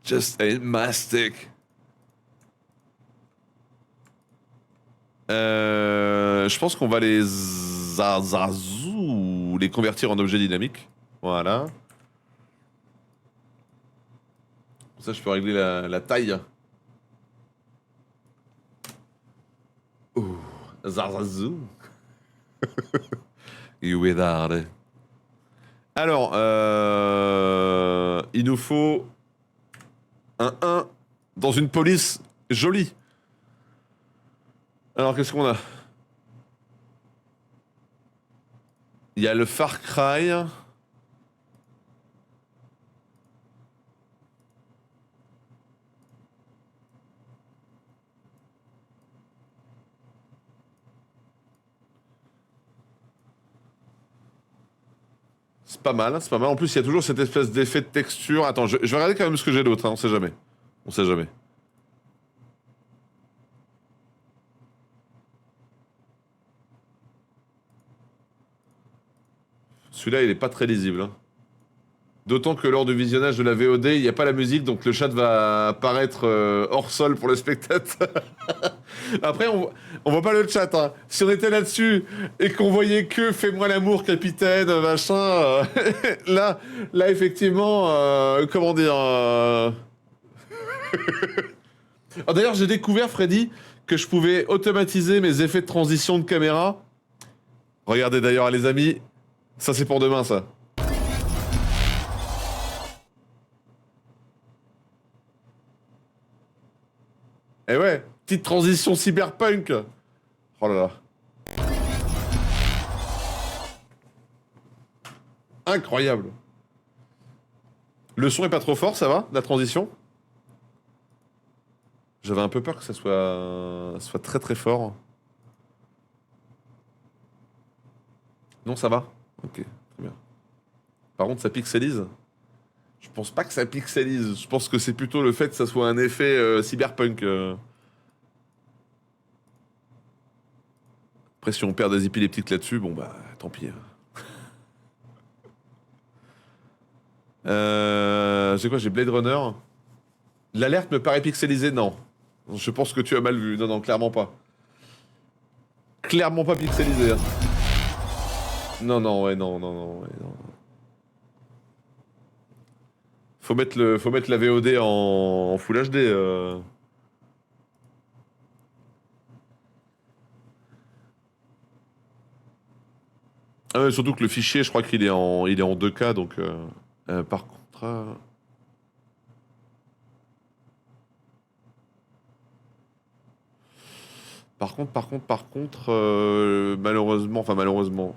Just ain't mastic. Je pense qu'on va les zazazou, les convertir en objets dynamiques. Voilà. Comme ça, je peux régler la taille. Ouh, zazazou. You without it. Alors, il nous faut un 1 dans une police jolie. Alors, qu'est-ce qu'on a? Il y a le Far Cry. C'est pas mal, c'est pas mal. En plus, il y a toujours cette espèce d'effet de texture. Attends, je vais regarder quand même ce que j'ai d'autre, hein, on sait jamais. On sait jamais. Celui-là, il est pas très lisible, hein. D'autant que lors du visionnage de la VOD, il n'y a pas la musique, donc le chat va apparaître hors sol pour le spectateur. Après, on voit pas le chat, hein. Si on était là-dessus et qu'on voyait que fais-moi l'amour, capitaine, machin, là, effectivement, comment dire. Ah, d'ailleurs, j'ai découvert, Freddy, que je pouvais automatiser mes effets de transition de caméra. Regardez d'ailleurs, les amis, ça c'est pour demain, ça. Eh ouais, petite transition cyberpunk. Oh là là. Incroyable. Le son est pas trop fort, ça va, la transition? J'avais un peu peur que ça soit très très fort. Non, ça va? Ok, très bien. Par contre, ça pixelise? Je pense pas que ça pixelise. Je pense que c'est plutôt le fait que ça soit un effet cyberpunk. Après, si on perd des épileptiques là-dessus, bon bah, tant pis. J'ai quoi? J'ai Blade Runner. L'alerte me paraît pixelisée? Non. Je pense que tu as mal vu. Non, non, clairement pas. Clairement pas pixelisé, hein. Non, non, ouais, non, non, non, ouais, non. Faut mettre la VOD en Full HD. Ah ouais, surtout que le fichier, je crois qu'il est en 2K, donc. Par contre. Par contre, malheureusement, enfin malheureusement,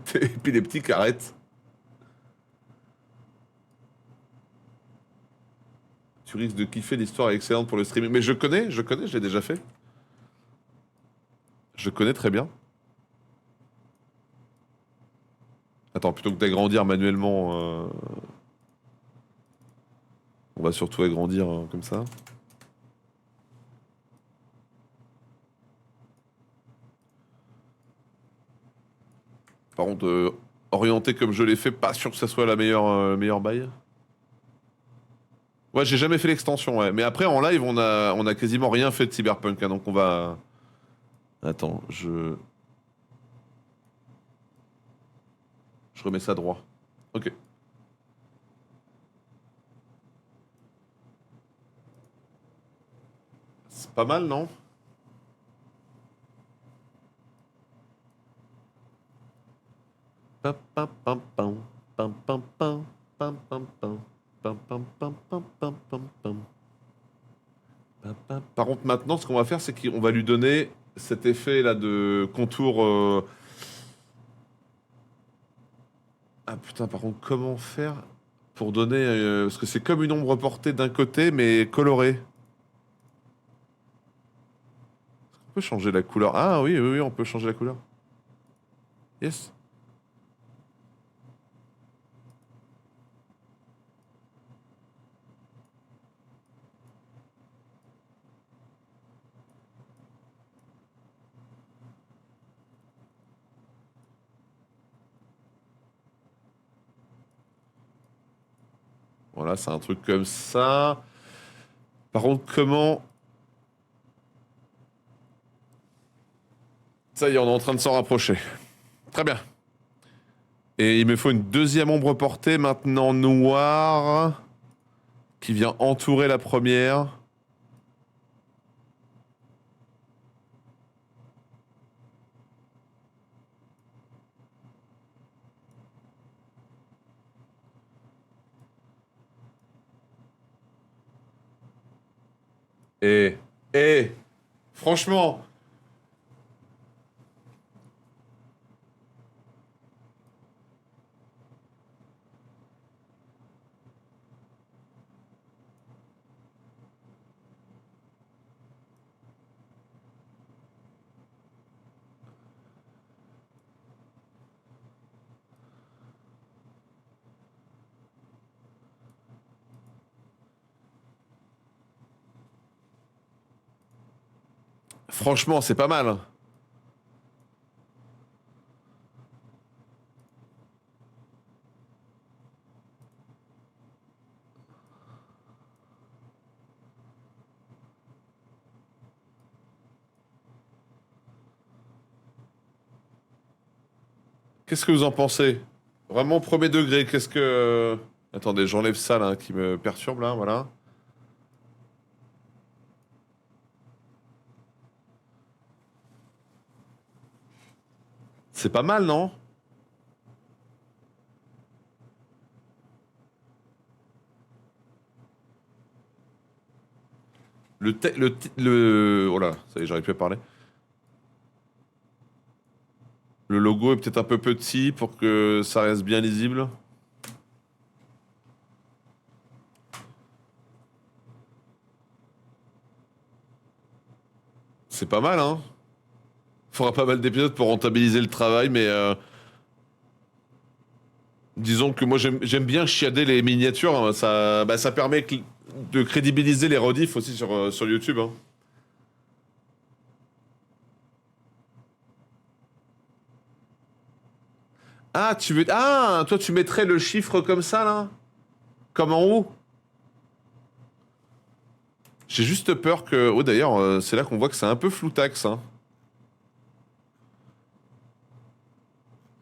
t'es épileptique, arrête. Tu risques de kiffer, l'histoire est excellente pour le streaming. Mais je connais, je l'ai déjà fait. Je connais très bien. Attends, plutôt que d'agrandir manuellement, on va surtout agrandir comme ça. Par contre, orienté comme je l'ai fait, pas sûr que ça soit la meilleure bail. Ouais, j'ai jamais fait l'extension, ouais. Mais après, en live, on a quasiment rien fait de Cyberpunk, hein, donc on va... Attends, je remets ça droit. Ok. C'est pas mal, non? Pam, pam, pam, pam, pam, pam, pam, pam, pam, pam, pam, pam, pam, pam, pam, pam, pam. Pam, pam. Par contre, maintenant, ce qu'on va faire, c'est qu'on va lui donner cet effet là de contour. Ah putain, par contre, comment faire pour donner. Parce que c'est comme une ombre portée d'un côté, mais colorée. On peut changer la couleur. Ah oui, oui, oui, on peut changer la couleur. Yes. Voilà, c'est un truc comme ça. Par contre, comment... Ça y est, on est en train de s'en rapprocher. Très bien. Et il me faut une deuxième ombre portée, maintenant noire, qui vient entourer la première. Et, franchement, Franchement, c'est pas mal. Qu'est-ce que vous en pensez? Vraiment premier degré, qu'est-ce que... Attendez, j'enlève ça là qui me perturbe là, voilà. C'est pas mal, non? Oh là, ça y est, j'arrive plus à parler. Le logo est peut-être un peu petit pour que ça reste bien lisible. C'est pas mal, hein? Faudra pas mal d'épisodes pour rentabiliser le travail, mais disons que moi j'aime bien chiader les miniatures, hein. Ça permet de crédibiliser les rediffs aussi sur YouTube, hein. Ah, toi tu mettrais le chiffre comme ça, là? Comme en haut? J'ai juste peur que... Oh d'ailleurs, c'est là qu'on voit que c'est un peu floutax, hein.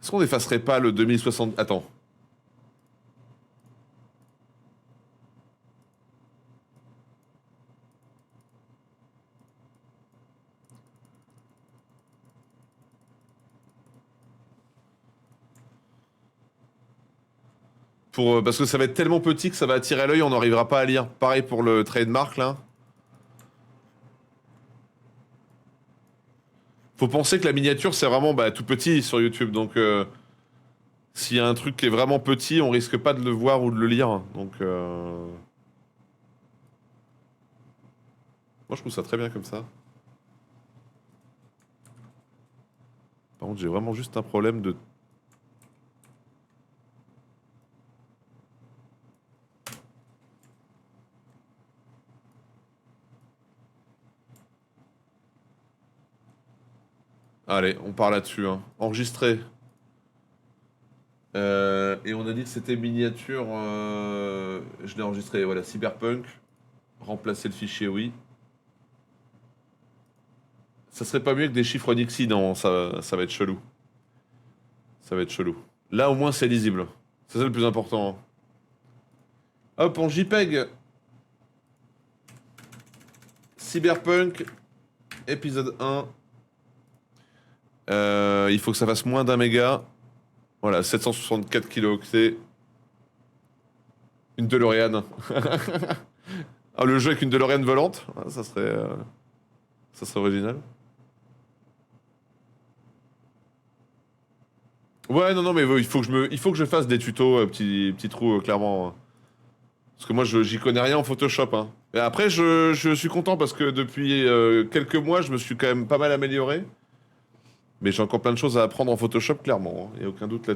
Est-ce qu'on effacerait pas le 2060... Attends. Parce que ça va être tellement petit que ça va attirer l'œil, on n'arrivera pas à lire. Pareil pour le trademark, là. Faut penser que la miniature, c'est vraiment tout petit sur YouTube. Donc, s'il y a un truc qui est vraiment petit, on risque pas de le voir ou de le lire. Donc, moi, je trouve ça très bien comme ça. Par contre, j'ai vraiment juste un problème de... Allez, on part là-dessus, hein. Enregistré. Et on a dit que c'était miniature. Je l'ai enregistré, voilà, Cyberpunk. Remplacer le fichier, oui. Ça serait pas mieux que des chiffres Nixie, non, ça va être chelou. Ça va être chelou. Là, au moins, c'est lisible. C'est ça le plus important, hein. Hop, en JPEG. Cyberpunk, épisode 1. Il faut que ça fasse moins d'un méga. Voilà, 764 kilooctets. Une DeLorean. Ah, le jeu avec une DeLorean volante, ah, ça serait original. Ouais, non, mais il faut que je fasse des tutos, petit trou, clairement. Parce que moi, j'y connais rien en Photoshop, hein. Et après, je suis content parce que depuis quelques mois, je me suis quand même pas mal amélioré. Mais j'ai encore plein de choses à apprendre en Photoshop, clairement, hein. Il n'y a aucun doute là-dessus.